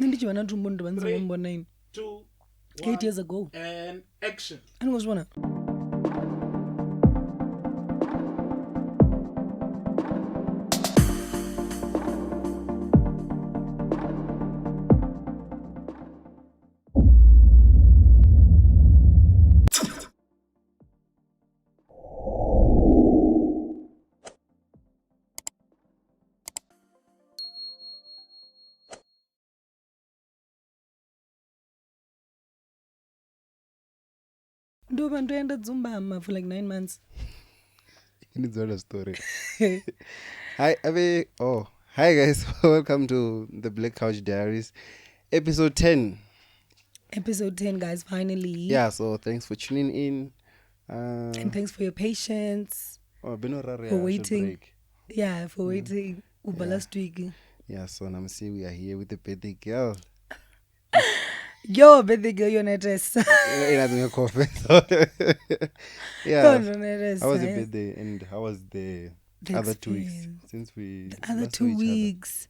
3, 2, 8 years ago. And action. Do bantu enda Zumbama for like 9 months. It's not a story. Hi guys, welcome to the Black Couch Diaries, episode 10. Episode 10, guys, finally. Yeah, so thanks for tuning in. And thanks for your patience. For waiting. Yeah, for waiting. Uber last week. Yeah, so Namsi, we are here with the birthday girl. Yo, birthday girl, you're not dress. Yeah. How was the birthday and how was the other 2 weeks since we the other 2 weeks?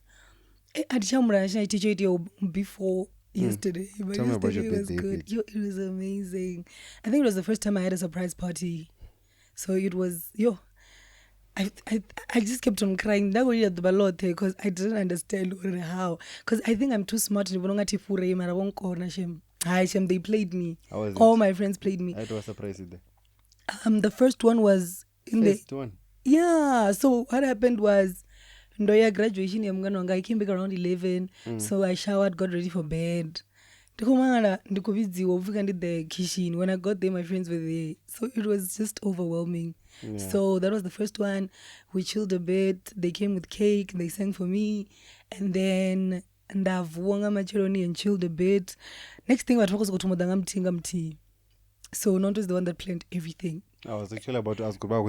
I teach you before yesterday. But tell me about your yesterday was birthday. good. Yo, it was amazing. I think it was the first time I had a surprise party. So it was I just kept on crying. That was the balote because I didn't understand how. Because I think I'm too smart. They played me. How was it? All my friends played me. I was surprised. The first one was first one. Yeah. So what happened was Ndoya graduation. I came back around 11. So I showered, got ready for bed. When I got there, my friends were there. So it was just overwhelming. Yeah. So that was the first one. We chilled a bit. They came with cake. They sang for me. And then ndavunga macharoni and chilled a bit. Next thing, Mudau. So Nonto is the one that planned everything. I was actually about to ask about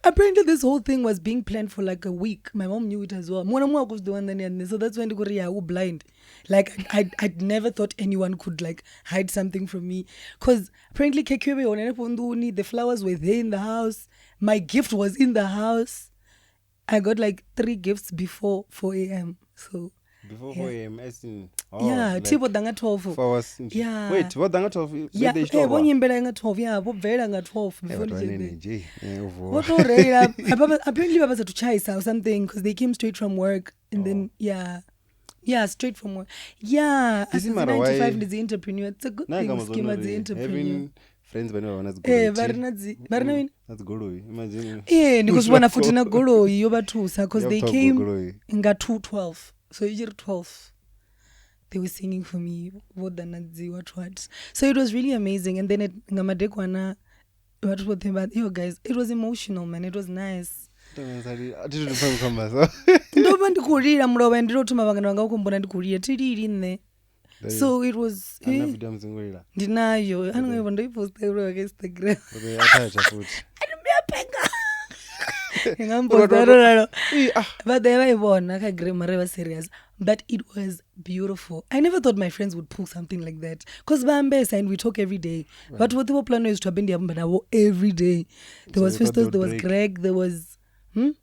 apparently this whole thing was being planned for like a week. My mom knew it as well. Was the one that, so that's when they were blind. Like I'd never thought anyone could like hide something from me. Because apparently the flowers were there in the house. My gift was in the house. I got like 3 gifts before 4 a.m. So before 4 a.m. as in tipo danga 12. 4 hours. Yeah. Wait, what danga 12? Yeah, bonyimbela nga 12. Yeah, bobvela nga 12 before apparently baba to chase or something because they came straight from work and then straight from work. Yeah, as 95 is the entrepreneur. It's a good thing scheme as the entrepreneur. Having friends when that's good. That's good. Imagine. Because when I put in a golo, you because they came in 2:12. So you 12. They were singing for me. What. So it was really amazing. And then guys, it was emotional, man. It was nice. So it was serious. But it was beautiful. I never thought my friends would pull something like that. Because and we talk every day. Right. But what they were planning is to happen every day. There was Festus, there was Greg, there was and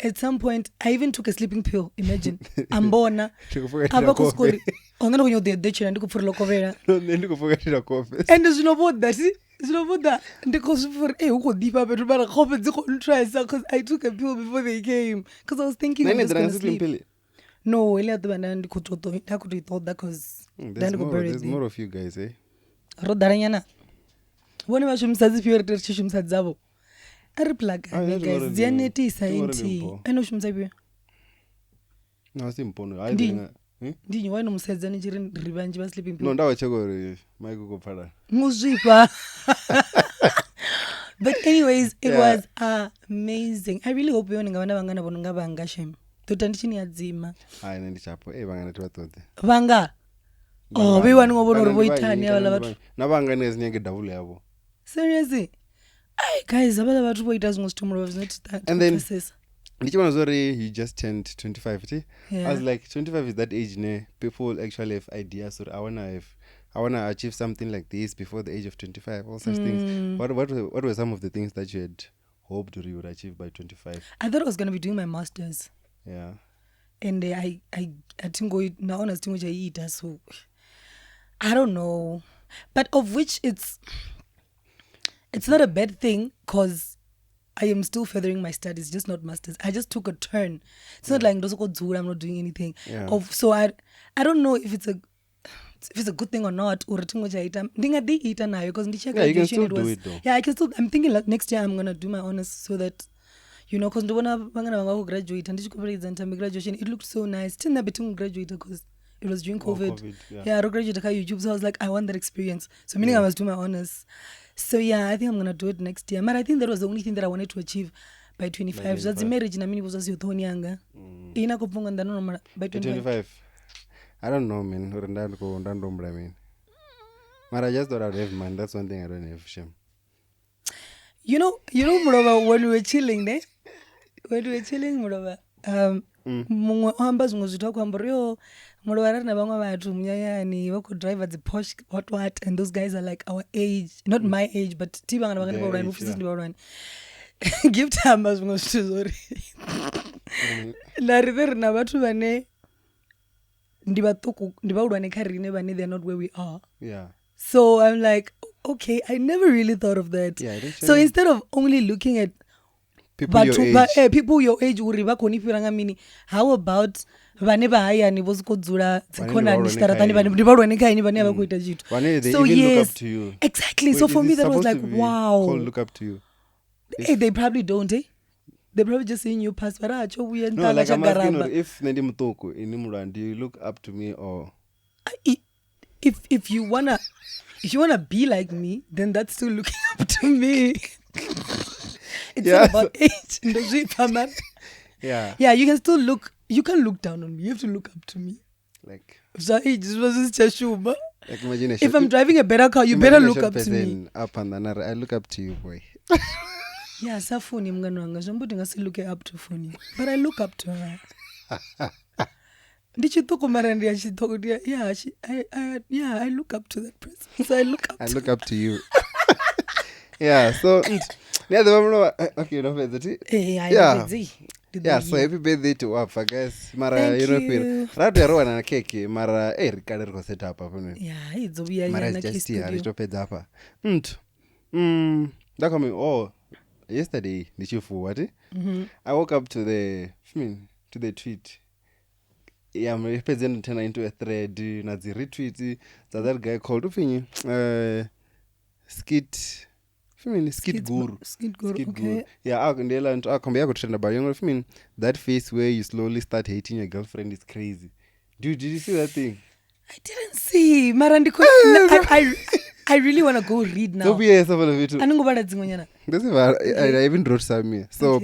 at some point, I even took a sleeping pill. Imagine. Ambona. Abakuskori. And there's no what that. It's not about that. Because for deeper, but because I took a pill before they came. Because I was thinking I was going to sleep. No, I could have thought that because there's more of you guys, eh? One of them says if you are to I reply, guys. Zianeti sainti. I know shumsabi. No, simple. I Did you want to say that revenge was sleeping? No, that was my Google father. But anyways, it was amazing. I really hope you're going to Bangashim. To Tanchini Adzima. I need chapo. Vanga. Oh, we want to go over Boitania. Nabanga is near Davulabo. Seriously? Hey guys, about what does most tomorrow is not that. And then you just turned 25. Yeah. I was like, 25 is that age, ne? People actually have ideas. So I wanna achieve something like this before the age of 25. All such things. What were some of the things that you had hoped you would achieve by 25? I thought I was gonna be doing my masters. Yeah. And I think na honest thing which I eat, so I don't know, but of which it's not a bad thing because I am still furthering my studies, just not masters. I just took a turn. It's not like I'm not doing anything. Yeah. So I don't know if it's a good thing or not. Or because Yeah, you can still do it though. Yeah, I can still. I'm thinking like next year I'm gonna do my honors so that, because when I'm gonna graduate and graduation, it looked so nice. Still not between graduate because it was during COVID. Yeah, I graduated YouTube, so I was like, I want that experience. So meaning I must do my honors. So yeah, I think I'm gonna do it next year. But I think that was the only thing that I wanted to achieve by 25. So that's the marriage. I mean, it was as youthonianga. By 25. I don't know, man. But I just thought I'd have money. That's one thing I don't have, shame. Mudau, when we were chilling, Mudau, mumwe ohamba zvimwe zvitwa kwambori yo Mudau arari navamwe vatu munyanyani vakudriva dziposh what and those guys are like our age, not my age, but ti vangana vangani vaurani mufisi ndivaurani gift hamba zvimwe zvithu zvori nariveri navatu vane ndivaurwa nekarine vane they're not where we are. Yeah. So I'm like, okay, I never really thought of that. Yeah, so instead of only looking at people your age, people your age uri vakonifiranga mini, how about vane vahayani vosikodzura dzikonani chitaratani vane ndivaurwa nekaini vane avakuita chito. So yes, look up to you. Exactly. Wait, so for me that was like, wow. Look up to you. Hey, they probably don't, eh? They probably just seeing you pass. No, like I'm asking, if Nandi Mutoko in Nimran, do you look up to me or? If you wanna be like me, then that's still looking up to me. It's not about age. Yeah, you can still look. You can look down on me. You have to look up to me. Like. So age was just like imagine if I'm driving a better car, you better look up to me. Up and then I look up to you, boy. Yeah, safuni mngani wanga somebody ngasi look up to Funi, but I look up to her. Ndichitoko mara ndi achitoko dia I look up to that person. So I look up to you. Yeah, so yeah, okay, no further. Yeah, so happy birthday to Wafa, guys. Mara European. Radio Rowan and cake, Mara Ricardo go set up. Yeah, it's we are Mara just here, Richard up. That coming yesterday, did you forward? I woke up to the tweet. Yeah, I'm representing into a thread. Nazi retweet. That guy called Skit Guru. Okay. Yeah, I'll come back to trend about young. That face where you slowly start hating your girlfriend is crazy. Dude, did you see that thing? I didn't see. Marandiko. I really want to go read now. I even wrote some here. So,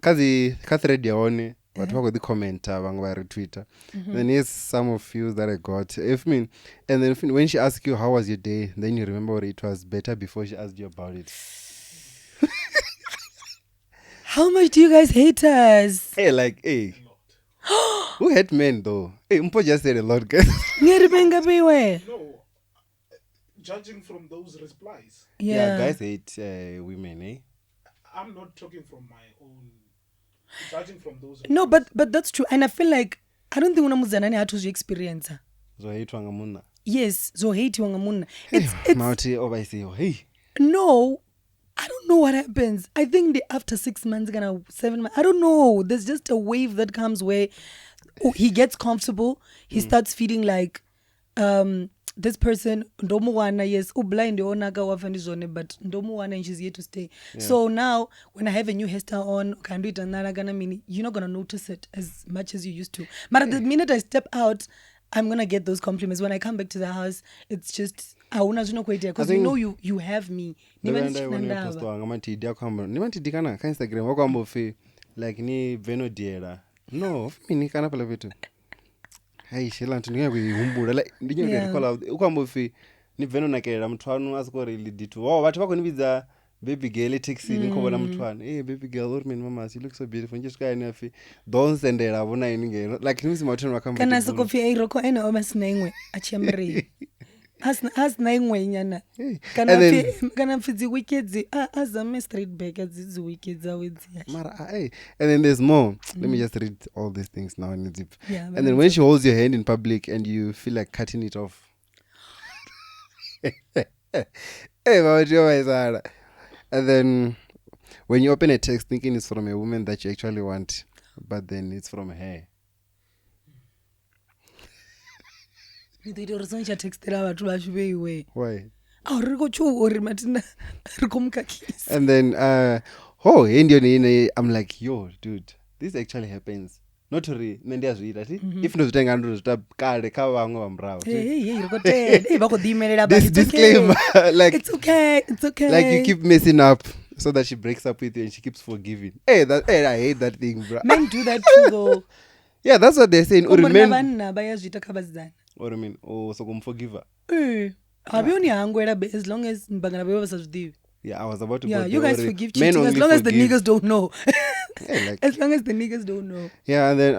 kazi thread yaone, watu wako the commenter, wangu retweeter. Then here's some of you that I got. And then when she asks you how was your day, then you remember it was better before she asked you about it. How much do you guys hate us? Hey. Who hate men though? Hey, Mpo just said a lot, guys. No. Judging from those replies. Yeah, guys hate women, eh? I'm not talking from my own. Judging from those replies. No, but that's true. And I feel like, I don't think unamuzanani had to experience. So hate wangamuna. Yes, so hate wangamuna. It's Mauti hey. No, I don't know what happens. I think after 6 months, 7 months, I don't know. There's just a wave that comes where he gets comfortable. He starts feeling like this person, ndomuwana, yes, blind onaga wafandizone, but ndomuwana and she's here to stay. Yeah. So now, when I have a new hairstyle on, can do it another you're not gonna notice it as much as you used to. But at the minute I step out, I'm gonna get those compliments. When I come back to the house, it's just because you know you have me. Like ni Veno diera. No, mini kana pala vitu. Hey, Shelantu ninga kuyihumbula like ndinyo ndikola ukwambofi ni Veno nakela mthwanu asiko really ditu. Oh, watu bako nibiza baby girl taxi nikobona mthwanu. Hey baby girl, what mean mama, you look so beautiful. Just guy nafi don't send her abona ininge. Like nimisi mawatenu wakamba. Kana soko fi iroko eno omasinengwe achiyamri. asina imwe nyana kana pfidzi wickeds azame straight back adzidzi wickeds awe dziya and then there's more. Let me just read all these things now in deep. Yeah, And then when she holds your hand in public and you feel like cutting it off. And then when you open a text thinking it's from a woman that you actually want, but then it's from her. Why? And then I'm like, yo, dude, this actually happens. Not really. If not this disclaimer, like it's okay. Like you keep messing up so that she breaks up with you and she keeps forgiving. I hate that thing, bro. Men do that too, though. Yeah, that's what they're saying. Or so forgive her. As long as yeah, I was about to go you guys forgive cheating as long as the niggas don't know. Yeah, like, as long as the niggas don't know. Yeah, and then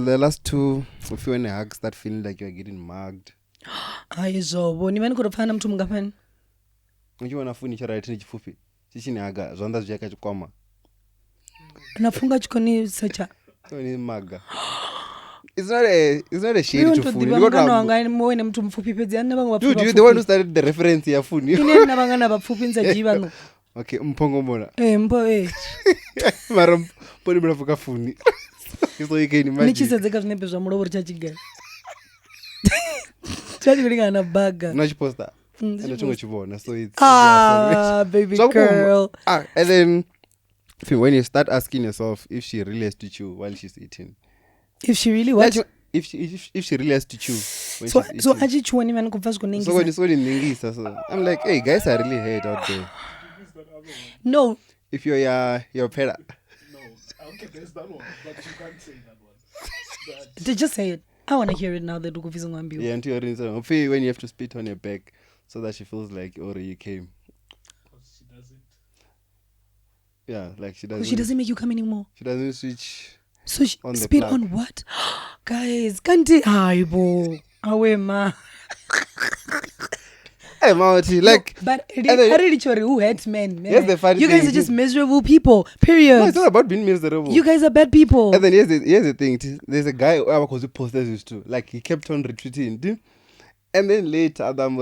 the last two, if you want to hug, start feeling like you're getting mugged. You want to furniture right in chifupi. Chichinaga, zonda zviaka chikwama. Nafunga chikoni secha. Maga. It's not a shade to food. Dude, you're the one who started the reference here, food. Okay, mpongo mbona. Mara poni mnafuka funi. So you can imagine. Nichizedzeka zvinepe zvamurovo richachiga. Chachiga na baga. Unachiposta. So it's baby girl. And then when you start asking yourself if she really has to chew while she's eating. If she really what? Like, if she really has to chew. So achichwani man kubva kuningisa. So I'm like, hey guys, I really hate out there. No. If you're your pet. No. Okay, there's that one, but you can't say that one. Just say it. I want to hear it now that you go Yeah, until you're in when you have to spit on your back so that she feels like you came. She doesn't. Yeah, like she doesn't. She doesn't make you come anymore. She doesn't switch. So she on spit on what? Guys, can't it? Aibo. Awema. Hey, Mauti, like. No, but who hates men? Yes, the funny you guys thing, are just miserable people. Period. No, it's not about being miserable. You guys are bad people. And then here's the thing. There's a guy who posters used to like. He kept on retweeting, and then later, Adam,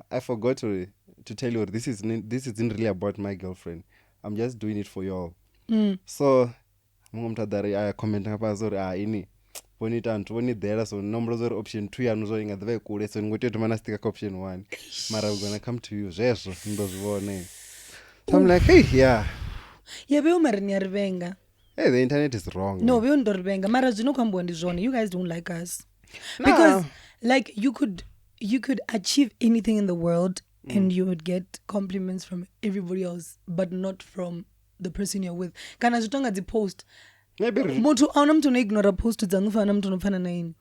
I forgot to tell you this isn't really about my girlfriend. I'm just doing it for y'all. So, I comment ini. Bonita and Tony there, so numbers of option 2 and showing at the very cool. So, go to Manastic option 1. Mara, I'm gonna come to you. Yes, so I'm like, hey, yeah. Yeah, Venga. Hey, the internet is wrong. No, we don't Venga. Mara, you guys don't like us. Because, like, you could achieve anything in the world and you would get compliments from everybody else, but not from the person you're with. Kana zitonga the post. Maybe Motu anamtu ignore post zangufa anamtu nofana naini.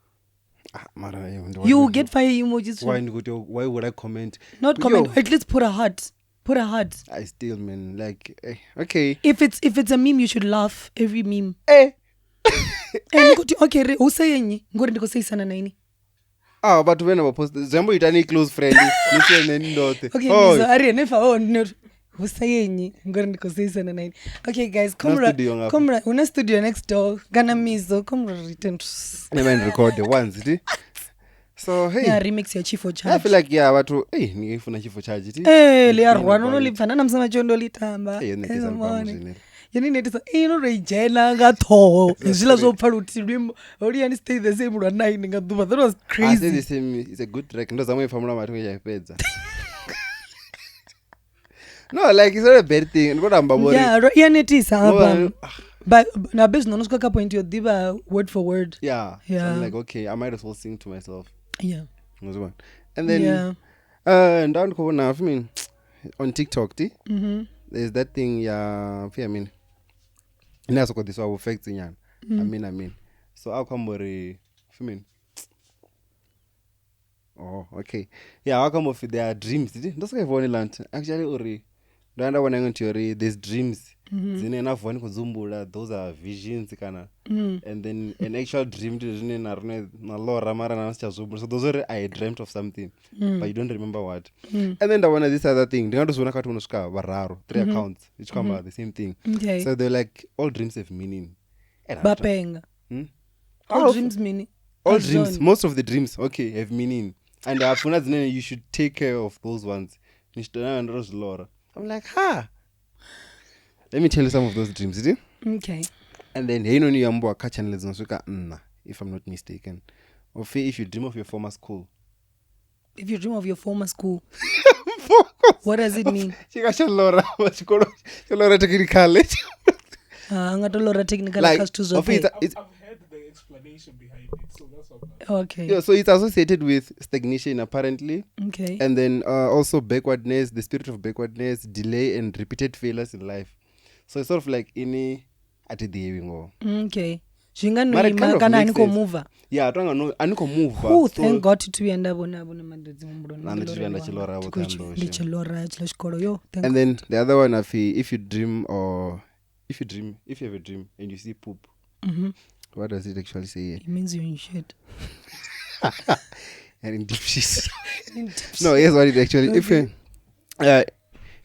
You get fire emojis. Why would I comment? Not comment. At least put a heart. Put a heart. I still mean like okay. If it's a meme, you should laugh every meme. Okay, usayenyi ngori ndiko say sana naini. But when I post Zambo itani close friend. Okay, so are never no. Okay guys, come una studio next door. Gana mizo, come return. Never record the ones, so hey. Yeah, remix your chief for charge. I feel like but ni ifuna chief for charge le arwana no lipfana namsama chondo litamba. Yani netisa ino rejela ngatho. Izila zo phaluthi lwimbo. Oliyani stay the same lwa 9 ngaduba. That was crazy. I say the same, it's a good track. Ndo zamwe famula mathu ngiyapedza. No, like it's not a bad thing. Yeah, it is. But now, based on the point, you diva word for word. Yeah. So I'm like, okay, I might as well sing to myself. Yeah. And then, down now, I mean, on TikTok, there's that thing. Yeah, I mean, and that's what this will affect I mean. So I'll come with I mean. Oh, okay. Yeah, I'll come with their dreams. That's why I've only learned. Actually, there's dreams dzine enough one kuzumbula, those are visions kana. And then an actual dream na lora mara na sichazumbula. So those are I dreamt of something, but you don't remember what. And then the one this other thing, ndingatozona kati unosvika vararo 3 accounts which come out the same thing. Okay. So they're like all dreams have meaning. Bapenga. All dreams meaning. All dreams, most of the dreams, okay, have meaning. And you should take care of those ones. I'm like, let me tell you some of those dreams, did you? Okay. And then hey no ni yambo ka channel if I'm not mistaken. Or if you dream of your former school. If you dream of your former school. What does it mean? Lora technical college. Lora technical I've heard the explanation behind it, so that's all. Okay. Yeah, so it's associated with stagnation apparently. Okay. And then also backwardness, the spirit of backwardness, delay and repeated failures in life. So it's sort of like any at the okay. Zvinganoima kana aniko move. Yeah, aniko move. Oh, thank God to end up on madzi mumburo. And then the other one, if you have a dream and you see poop, what does it actually say? It means you're in shit. And in deep shit. No, here's what it actually. Okay.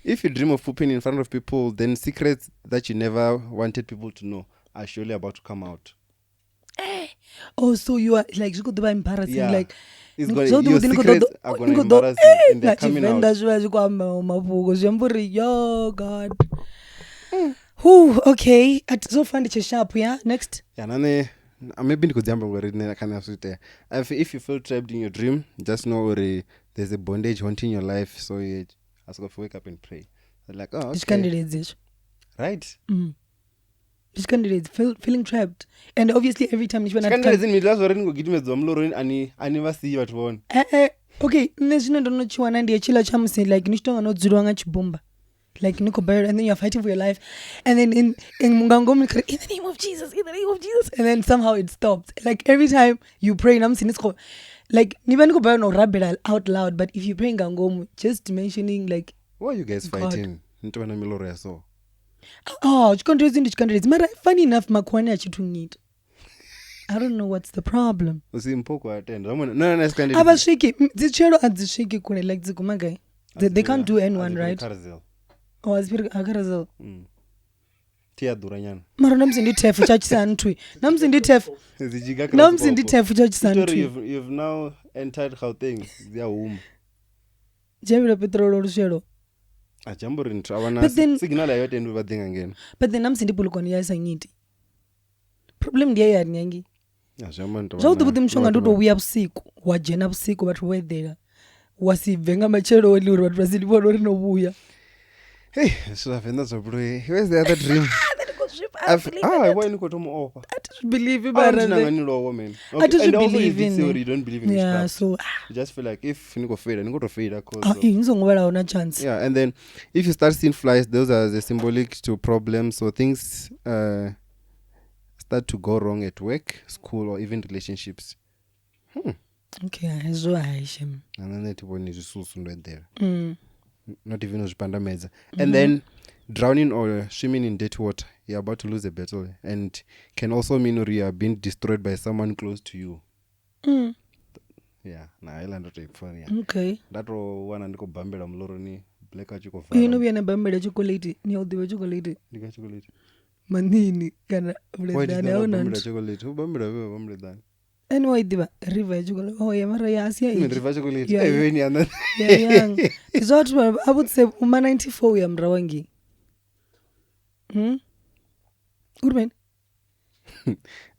If you dream of pooping in front of people, then secrets that you never wanted people to know are surely about to come out. Oh, so you are like you could be embarrassing, Yeah. like It's going your secrets are going to embarrass you and they're coming out. Yo, God. Whew, okay. So fun to sharp, yeah. Next. Yeah, nane. Maybe if you feel trapped in your dream, just know there's a bondage haunting your life. So you just got to wake up and pray. Like, oh, okay. Which candidate is Right? Which candidate feeling trapped, and obviously every time you candidate in middle already go give me zomloro I never see you at one. Okay, nezvino ndonochiwana ndiye chila chamusi like nishitonga nodzurwa ngachibomba. Like Nico Bird, and then you're fighting for your life, and then in Mungangomi, in the name of Jesus, and then somehow it stops. Like every time you pray, and I'm saying it's like never Nico Bird no rap it out loud, but if you pray in Gangomu, just mentioning like, why are you guys God. fighting? Into an milore so. Oh, which countries? But funny enough, Makwane achitungit. I don't know what's the problem. Usimpoko attend. No, understand. Abashiki, the chero at the shiki kune like zikumagai. They can't do N1, right? Oh, Azpir Tia duranyana. Mara namsindi tefu church santui. Namsindi tefu church santui. You've now entered Gauteng. They are home. Jebira petrol shero. But then signal ayote ndu badinga again. But then namsindi pulukoni yasa ngiti. Problem ndiye ya nyangi. Jamanto. Jaudu buti mshonga ndoto uya busiku. Wajena busiku watu wedera. Wasivenga machero weluru watu wasilipo no buya. Hey, so I've that's a bro. Where's the other dream? I just believe in I just believe in you don't believe in yeah, witchcraft. so you just feel like if you go fade, you go to fade. una chance. Yeah, and then if you start seeing flies, those are the symbolic to problems. So things start to go wrong at work, school, or even relationships. Okay, so I shame. And then it will need to right there. Not even Panda meza. And then drowning or swimming in dirty water, you're about to lose a battle, and can also mean you are being destroyed by someone close to you. Yeah, na island not funny. Okay. That one and go bambela mloroni black couch ko. You know we are na bambela chocolate, ni odiwe chocolate. Diga chocolate. Manini kana vledana ona. Bambela chocolate. Who bambela dan. Anyway, diba river chocolate. Oh, yeah, mara ya asia. River chocolate. Yeah, when you yeah, young. Is what I would say 94 ya mrawangi. Urban.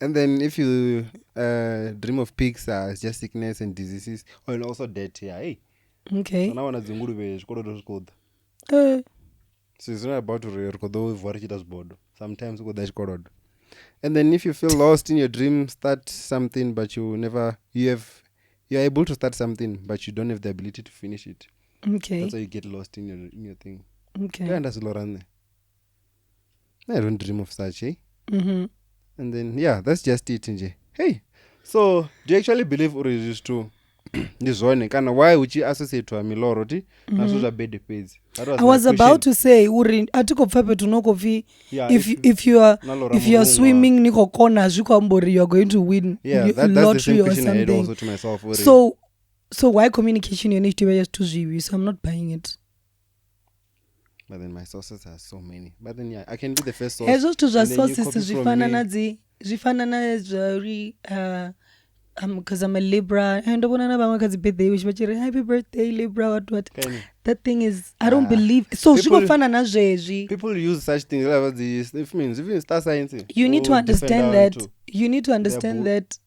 And then if you dream of pigs as just sickness and diseases, or and also death, yeah, hey. Okay. So now when zinguru be shkodo code. So it's not about to record those board. Sometimes go dash code. And then if you feel lost in your dream, start something, but you're able to start something, but you don't have the ability to finish it. Okay. That's why you get lost in your thing. Okay. Yeah, and that's Lorane. I don't dream of such, eh? And then, yeah, that's just it, Nje. Hey, so do you actually believe or is it true? ndi zwone kana why uchiassociate miloro ti naso zva bad feds. I was about to say uri atiko pfa petu noko pfi if you are swimming niko kona zviko ambori you are going to win lottery or something. Also to myself, so why communication you need to be just to zvivi, so I'm not buying it. But then my sources are so many. But then I can be the first source. Hezvo zvithu zva sources zvifana na zvari because I'm a Libra and ndobona vamwe kadzi birthday wish vachiri happy birthday Libra what that thing is I don't believe so zvingofana na zvezvi. People use such things like this means even star science. You need to understand that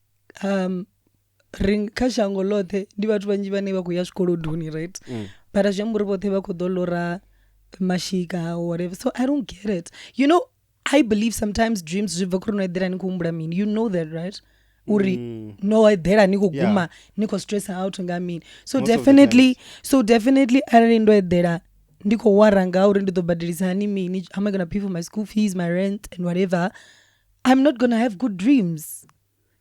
ring kashango lothe ndi vathu vanji vane vakuya zvikolodhuni right but azvamburi vothe vakodolora mashika or whatever, so I don't get it. You know, I believe sometimes dreams zvibva kunoedera nikumbura mini, you know that right? Uri no edera nikuguma niko stress out ngamin, so definitely ari ndo edera ndiko waranga uri ndobhadharisa mini, how am I going to pay for my school fees, my rent and whatever, I'm not going to have good dreams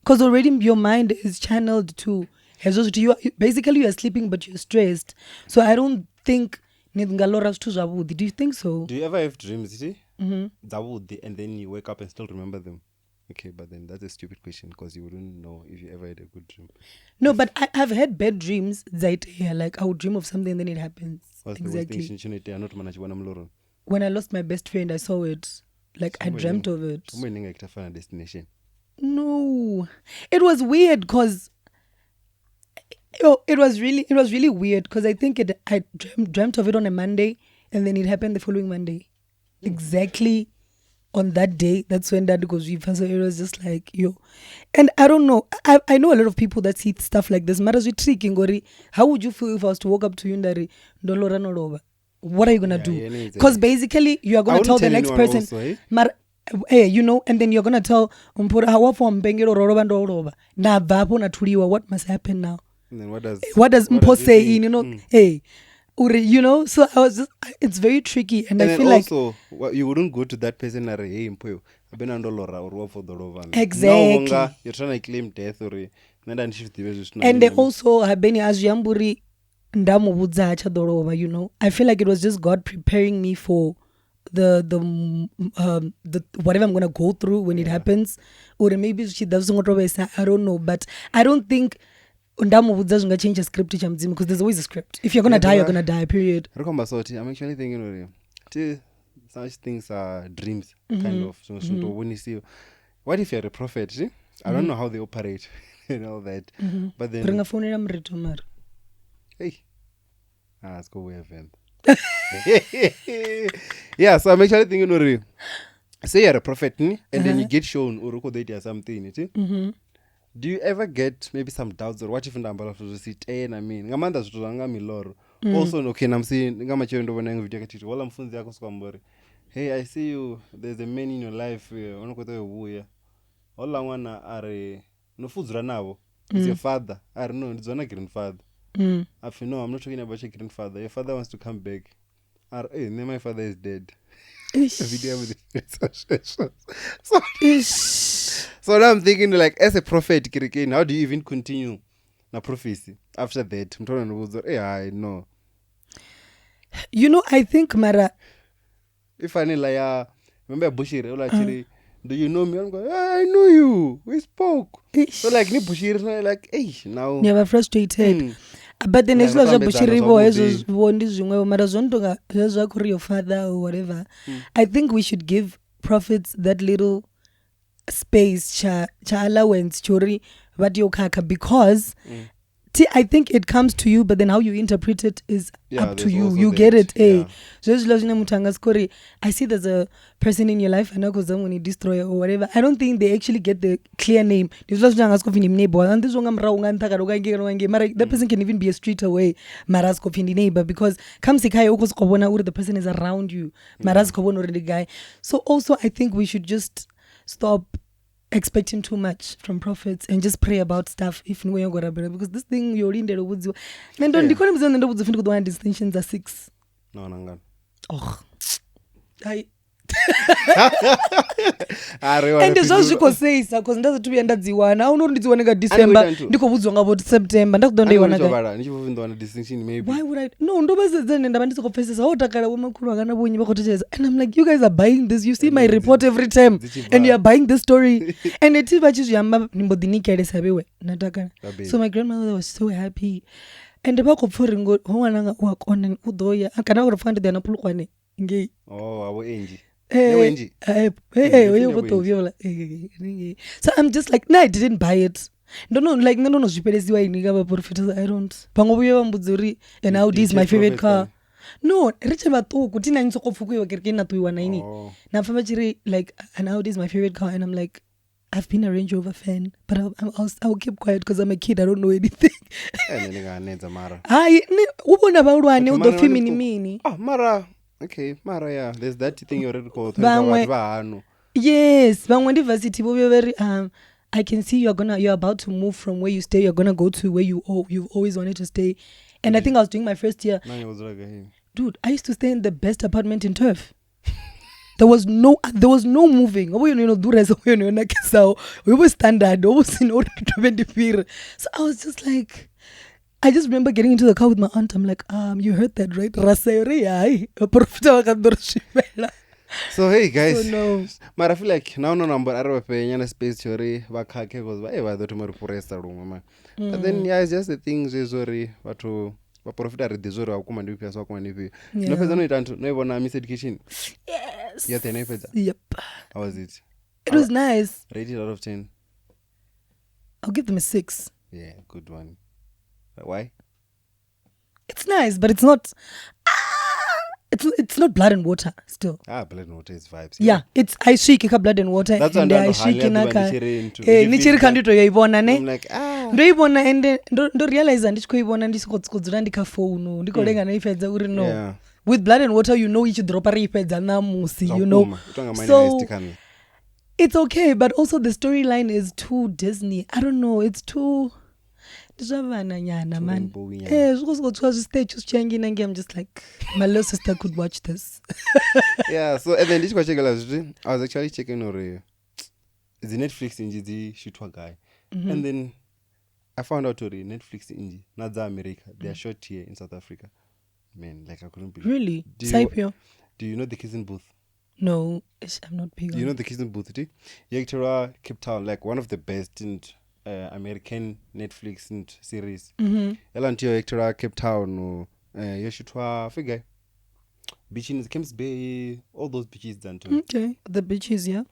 because already your mind is channeled to you basically you are sleeping but you're stressed, so I don't think. Do you think so? Do you ever have dreams, and then you wake up and still remember them? Okay, but then that's a stupid question because you wouldn't know if you ever had a good dream. No, but I've had bad dreams. Like I would dream of something and then it happens. What's exactly. The when I lost my best friend, I saw it. Like I dreamt of it. Destination. No, it was weird because. It was really weird because I think I dreamt of it on a Monday and then it happened the following Monday. Exactly on that day, that's when Dad goes viva. So it was just like, yo. And I don't know, I know a lot of people that see stuff like this. How would you feel if I was to walk up to you and Dolora Noroba? What are you going to do? Because basically you are going to tell the next person. Also, Hey, you know, and then you're going to tell what must happen now? And then what does Mpo say, you know, hey, you know, so I was just, it's very tricky and I feel also, like you wouldn't go to that person and hey, Mpo, I've been under Laura or for the Rovan. Exactly. No, you're trying to claim death or and they also have been as Yamburi Ndamu Budzacha Dorova, you know. I feel like it was just God preparing me for the whatever I'm gonna go through when it happens. Or maybe she doesn't want to say, I don't know, but I don't think change a script because there's always a script. If you're gonna die, you're gonna die, period. I'm actually thinking such things are dreams, kind of. So when you see, what if you're a prophet? I don't know how they operate and all that. But then bring a phone in hey, let's go away, Venda. Yeah, so I'm actually thinking, say you're a prophet, and then you get shown or something. Do you ever get maybe some doubts or what if ndambala sit I mean ngamanda zvito zvanga miloro also okay I'm saying ngamachero ndobona video yakati wala mfunzi yako sikwambori hey I see you there's a man in your life unokota ubuya wala mwana are nofudzura navo is your father I don't know ndizona grandfather I feel no I'm not talking about your grandfather, your father wants to come back hey my father is dead. Video with so now I'm thinking like as a prophet how do you even continue na prophecy after that? I know, you know, I think Mara if I like remember Bushiri do you know me? I'm going, I know you, we spoke. So like ni Bushiri like hey now you were frustrated. But then as long as your father or whatever, I think we should give prophets that little space cha allowance chori but yokaka because I think it comes to you, but then how you interpret it is up to you. You get it, eh? I see there's a person in your life, I know because when you destroy or whatever. I don't think they actually get the clear name. That person can even be a street away. Neighbor because the person is around you. So also I think we should just stop expecting too much from prophets and just pray about stuff if no because this thing you're in there with you and don't the distinctions are 6. No. Oh, I ende zvazvikoseisa bcause ndazotuvia ndadziwana aunori ndidziwane nga December ndikobudzwa nga voti September ndakuda ndaiwana why would I no ndobazedzane ndaba ndisokopfesesa otakala wemakuru akana bonyi bakotecheza and I'm like you guys are buying this you see my report every time and you are buying this story and eti vachizviyamba nimbodhinikeresa bewe natakala so my grandmother was so happy and bakopfuringo mwananga wakona udoya kana kurofanda dana pulukwane ngei abo enji so I'm just like no I didn't buy it no zvipelesiwa inika vaprofita I don't pamwe vuye vambudzi uri an Audi is my favorite car no riche vatuku tinanyisokopfukuiwa kereke natuiwa naini nafamba chiri like an Audi is my favorite car and I'm like I've been a Range Rover fan but I'll keep quiet because I'm a kid I don't know anything hayi ubona vaulwane udofimini mini mara okay mara yeah there's that thing you already called vahanu yes vamwe ndivhasiti vove very I can see you're about to move from where you stay you're gonna go to where you've always wanted to stay and I think I was doing my first year dude I used to stay in the best apartment in Turf there was no moving we were standard almost in order to 24 so I was just like I just remember getting into the car with my aunt. I'm like, you heard that, right? So hey guys, so, no. But I feel like now no number I don't pay any space chori bakake because why do tomorrow foresta room man. But then yeah, it's just the things is sorry watu profita redizoro akuma ndi pesa akuma ndi. No pesa no itanto no ibona miss education. Yes. Yeah, then pesa. Yep. How was it? It was nice. Rated out of 10. I'll give them a 6. Yeah, good one. Why? It's nice, but it's not. It's not blood and water still. Blood and water is vibes. Yeah, it's I shake blood and water. That's and I shake naka. Nichiri kandito yaibona ne. I'm like ndo ibona and ndo realize ndichikoibona ndisikodzera ndikafonu ndikolenga naifedza uri no. Yeah. With blood and water you know each drop ari ifedza namusi you know. So it's okay, but also the storyline is too Disney. I don't know, it's too zvavana man statues changing and I'm just like my little sister could watch this. Yeah, so and then this question I was actually checking or the Netflix inji the shootwa guy and then I found out already Netflix inji not the America they are shot here in South Africa. Man, like I couldn't believe. Really? Do you know the Kissing Booth? No, I'm not big on. Do you know the Kissing Booth? Yektora Cape Town, like one of the best in American Netflix series. Elantio Yektora Cape Town Yoshitwa figure. Beach in Kemps Bay, all those beaches done too. Okay, the beaches, yeah.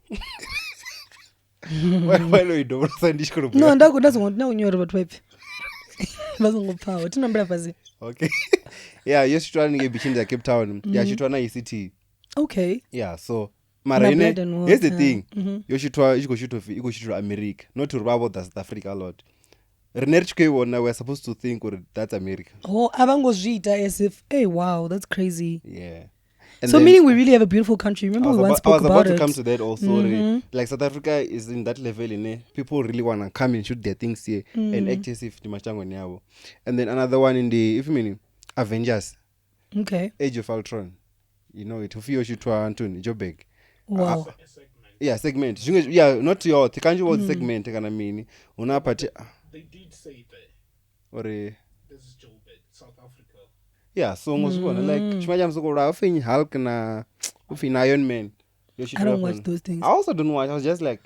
Why do you don't understand this? No, doesn't want no about web. Doesn't power. Okay. Yeah, you're trying to get beach in the Cape Town. Yeah, she trying to city. Okay. Yeah, so Marine, here's the thing. You go shoot to America, not to about South Africa a lot. We're supposed to think that's America. Oh, Abangozita as if, hey, wow, that's crazy. Yeah. And so meaning we really have a beautiful country. Remember we once spoke about it. I was about to come to that also. Like South Africa is in that level in people really want to come and shoot their things here and act as if the and then another one in the if you mean Avengers. Okay. Age of Ultron. You know it. If you shoot to Anthony Jobeg. Wow. Yeah, segment. Yeah, not your the country was segment kind of mean. They did say that. Or this is Jobeg, South Africa. Yeah, so like Chimajam Sokora, Ufin Hulk na Ufin Iron Man. I don't watch those things. I also don't watch. I was just like,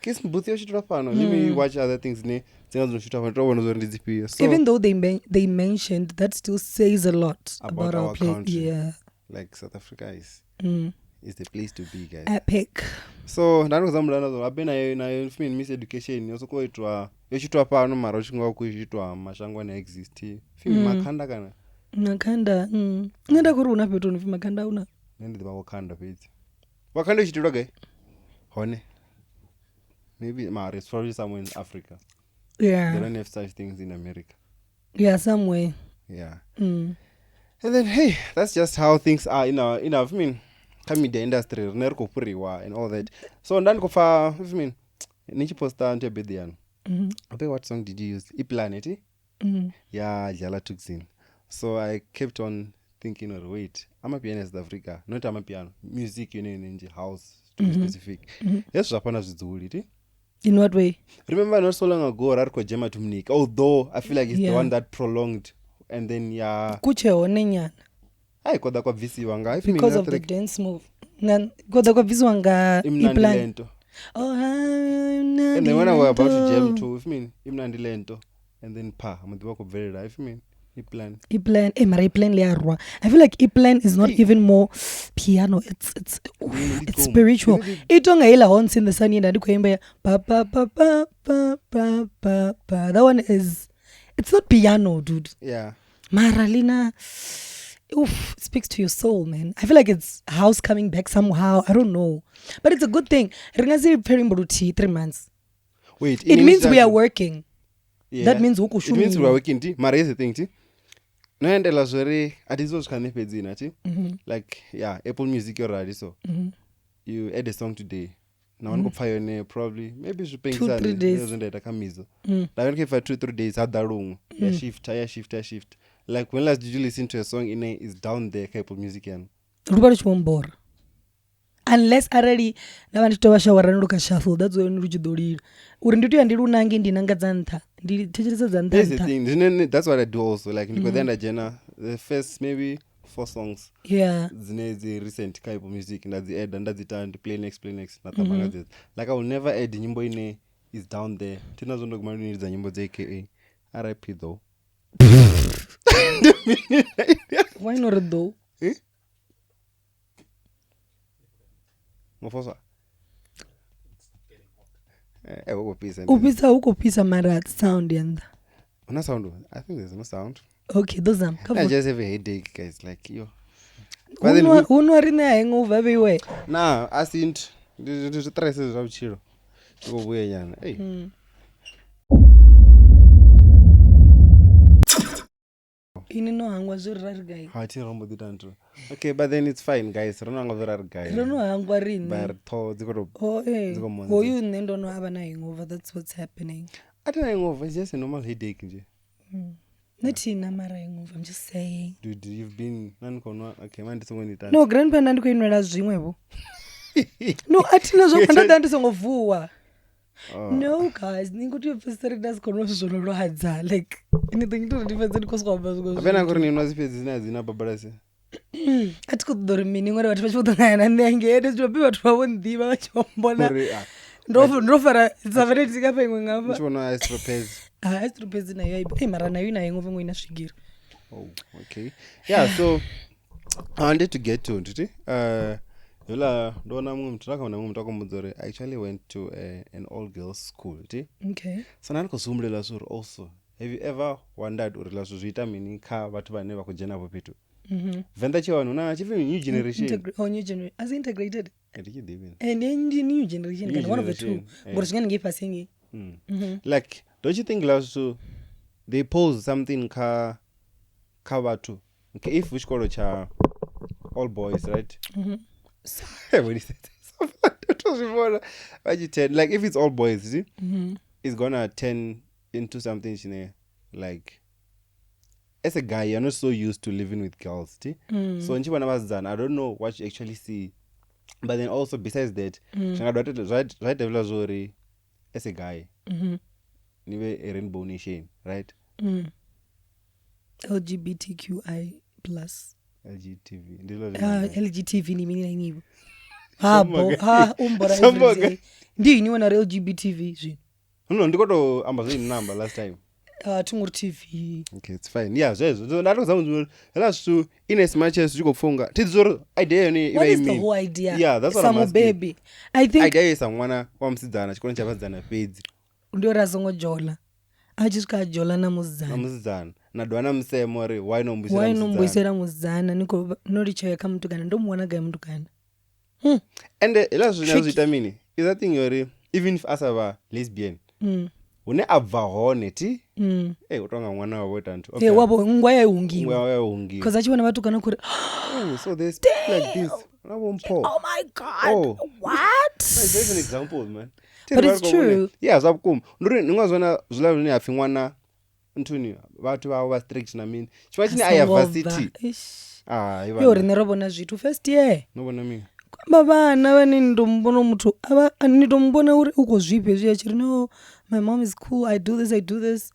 kiss Booth Yoshitapano. Let me watch other things. So, even though they mentioned that still says a lot about our country. Yeah. Like South Africa is the place to be, guys. Epic. So that was I've been I miss education. Also go to Yoshitapa no Maroshingo Kushitwa Mashangwana exist. Makanda kana. Makanda. Nenda kuruna petu ni makanda una. Nenda ba Wakanda pete. Wakanda Yoshitwa guy. Hone. Maybe it's probably somewhere in Africa. Yeah. They don't have such things in America. Yeah, somewhere. Yeah. And then hey, that's just how things are in our I mean media industry, nerko puriwa and all that. So ndan ko fa I mean nichi posta ante bedian. What song did you use? Planet. Yeah, Jala Tuxin. So I kept on thinking, or wait, I'm a pianist in Africa, not I'm a piano. Music, in the house, to be specific. Yes, Japan has it. In what way? Remember, not so long ago, Rarko Jema Tumnik, although I feel like it's the one that prolonged, and then, Kuche onenyana. I got that visi wanga. Because of the dance move. Got that visi wanga iplan. Oh, and then when I was about to jam too, Imnandi Lento, and then I'm at the work of very life, Iplan. Iplan liarwa. I feel like Iplan is not even more piano. It's spiritual. Itonga ila horns in the sun and kuimba pa pa pa pa pa pa pa pa. That one is, it's not piano, dude. Yeah. Maralina, oof, it speaks to your soul, man. I feel like it's house coming back somehow. I don't know, but it's a good thing. Ringazi preparing 3 months. Wait, it means we are working. Yeah. That means it means we are working. Mara is the thing. No, and the sorry, at this was kind of pedzina, like Apple Music already. So you add a song today. Now I'm going to pioneer probably maybe you pay 2-3 days. Like for 2-3 days, had that wrong. Shift. Like when last did you listen to a song in is down there, Apple Music and unless already na vanhu tovashawara ndoka shuffle, that's when ruchidorira uri ndito yandirunange ndinanga dzantha nditecheresa dzantha. That's the thing. That's what I do also. Like the first maybe 4 songs. Yeah. The recent Apple Music and that's the add and that's the time to play next. Like I will never add the nyimbo ine is down there. Tina zondo kumani needs the nyimbo aka RIP though. Why not though? Mofosa. Upisa huko pisa mara sound yanda. No sound. I think there's no sound. Okay, those are. I just have a headache, guys. Like yo. Unwari na hangover everywhere. Nah, I think the traces of chiro. Go away yana. Hey. Inino hangwa zuri guy. Hati rombo ditanto. Okay, but then it's fine, guys. Rono hangwa zuri guy. Rono hangwa rini. But to zikoro. Oh eh. Oh, you nendo no have a hangover. That's what's happening. I don't hangover. It's just a normal headache, nje. Not in Namara hangover. I'm just saying. Dude, you've been okay, man. This one no, grandpa nandiko inwela zvimwevo. No, atina zvakanda dandisongovuwa. No, guys, ninguti yopfeseri dasikono zvonorodza like anything to defense ndikoswamba zvo. Apena kuri ninozipedzi zina babalase. Atikudori mini ngore vatu vachodangana nenge ede zvopi vatu vavondiva vachombona. Ndofara tsaveretika pengwe ngapa. Ndichona astropez. Astropez nayo aibe mara nayo nayo ngove inasvigira. Oh, okay. Yeah, so I wanted to get to it. I actually went to an all girls school. Okay. So also, have you ever wondered or meaning car what never could generate people? Venda new generation. New generation as integrated. And new generation one of the two. But going to give us singing. Like, don't you think also they pose something cover too? Okay, if we call it all boys, right? When he said it was before like if it's all boys, see, it's gonna turn into something like as a guy you're not so used to living with girls, see? So when I don't know what you actually see, but then also besides that, right as a guy, a rainbow nation, right? LGBTQI plus. LGTV. LGTV ni mini ngivo. Umbora. Ndi ni wana LGBTV zvi. No, ndikoto ambazo number last time. Tumur TV. Okay, it's fine. Yeah, so that was last to in as much as you go funga. Tizoro idea ni what is the whole idea? Yeah, that's what I'm asking. Baby. I think idea is someone wamsidzana chikona chavadzana pedzi. Ndio razongo jola. Ajisika jola na muzana. Na dwana msemo re why nombwisera muzana niko norichoyeka mtu kana ndomuona ga mtu kana. And last vitamini is that thing even if asaba lesbian. Une abvahone ti utonga mwana wabo tantu. Okay. Wabo ngwa yaungiwa. Ngwa yaungiwa. Because achiwana watu kana kuri. So there's like this. Oh my god. What? There's an example, man. But it's true. Yeah, zabukum. Ngazona zula ni afi mwana ntuni watu wa strict na mini. Chimachini ayavasiti. yo rine ro vona zvithu first year nobona mini kwamba vana vane ndombona muthu nitombona uri uko zvipi zviya chiri no my mom is cool I do this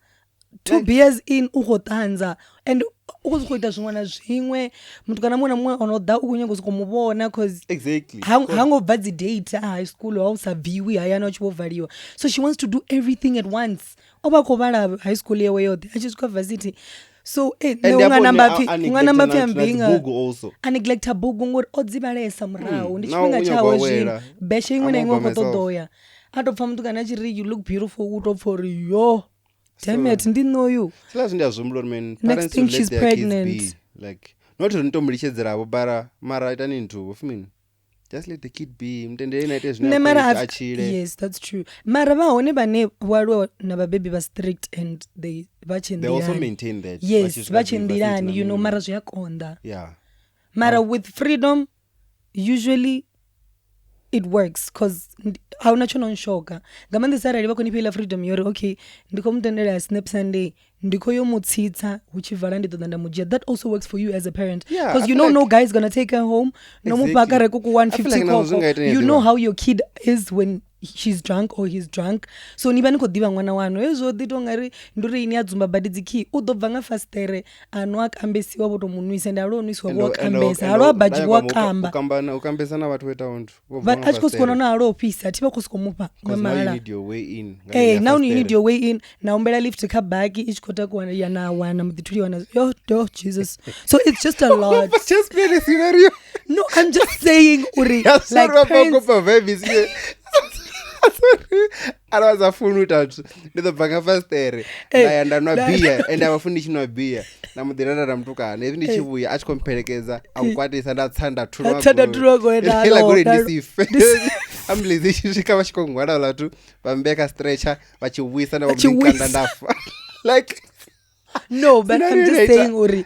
2 beers in uko tanza and uko zikuita zvimwe na zvimwe muthu kana mwana mumwe anoda ukunyengo zikomuvona cause exactly hangobva dzidate high school hausabviwi hayana uchivovhariwa so she wants to do everything at once ovakovala high school yewe yothe achisvika varsity so unganamba pfi ambinga aneglecta bhuku ngori odzivalesa murahu ndi chifhinga chawo zvino beshe imwe naimwe kotodoya atopfa muthu kana achiri you look beautiful utopfa uri yo damn it ndi know you sila zvindazvomulori man next thing she's pregnant like not rinotomurichedzeravo mara itani ntuvo fumini just let the kid be mutendere naite zvinoachire yes that's true mara vahone vane waliwa navababy vastrict and they also maintain that yes vachendirani you know mara zviyakonda yeah mara with freedom usually it works cause hauna chononishoka ngamandisarari vakonipila freedom yori okay ndikomutendera snap sunday ndikoyomutsitsa uchivhara ndidzoda ndamujia that also works for you as a parent because you know no guy is gonna take her home nomupaka rekuku 150 koko you know how your kid is when she's drunk or he's drunk so niva nikodiva mwana wano ezvoti tongari nduri ini adzumba badi dziki udobva ngafastere anwa akambesiwa votomunwisa ende alonwiswa wakambesa halo abaji wakamba ukambesa navatu wetaundu achikosikuona na halo opisa atipa kusikomupa mamala now you need your way in naumbela lift kabaki ichikota kuwana yanawana mudhituli wana yo Jesus so it's just a lot just play the scenario no I'm just saying uri like parents aravazafuni utatu ndizobva ngafastere ndaya ndanwa bhiya ende avafundi chinwa bhiya namudhirarara mutukana ivi ndichivuya achikomperekeza amukwatisa ndatsanda turagore ndisife ambulance ichisvika vachikongwara latu vamubeka stretcher vachivuyisa navamukanda ndafa like no but I'm just saying uri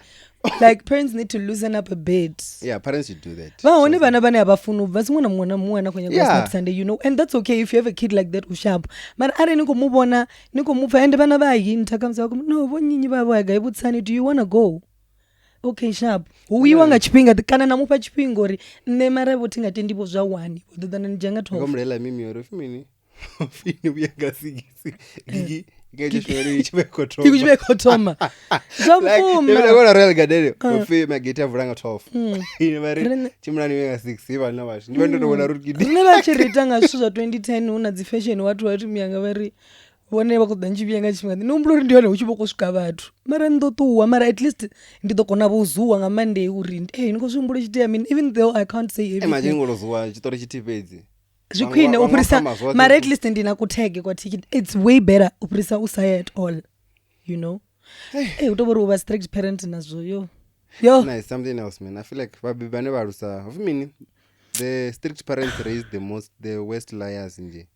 like parents need to loosen up a bit parents should do that vahone vana vane havafuni ubva simwana mwana kwenye snap sunday you know and that's okay if you have a kid like that usharp mara ari nikomuvona nikomupfa ende vana vahinta kamsa vako no vonyinyi vavo agaivutsani do you want to go okay sharp uyiwa ngachipinga kana namupa chipingo ri ne mara votingatendipo zvawani vododana nijanga 12 ngomrela mimi oro fimini fini uyangasigisi gigi ichivekotoma zvapfuma royal garden ofe mageti avhuranga 12 ine vari chimurani venga 6 ivana vacho ndiva ndotoona rukidi rine vachiritanga svi zva 2010 una dzifashion watu miyanga vari vone vakuda nchiviyenga chimwadi nomulori ndione uchivokusvika vatu mara ndotuwa mara at least ndidogona vozuwa ngamonday uri nikozvimburo chiti I mean even though I can't say everything machingorozuwa chitori chitipedzi zvikwine upurisa mara at least ndina kutege kwatiki it's way better upurisa usaya at all you know utovori uva strict parent nazvo yo nice something else man I feel like vabebi vane varusa ofimini the strict parents raise the worst liars nje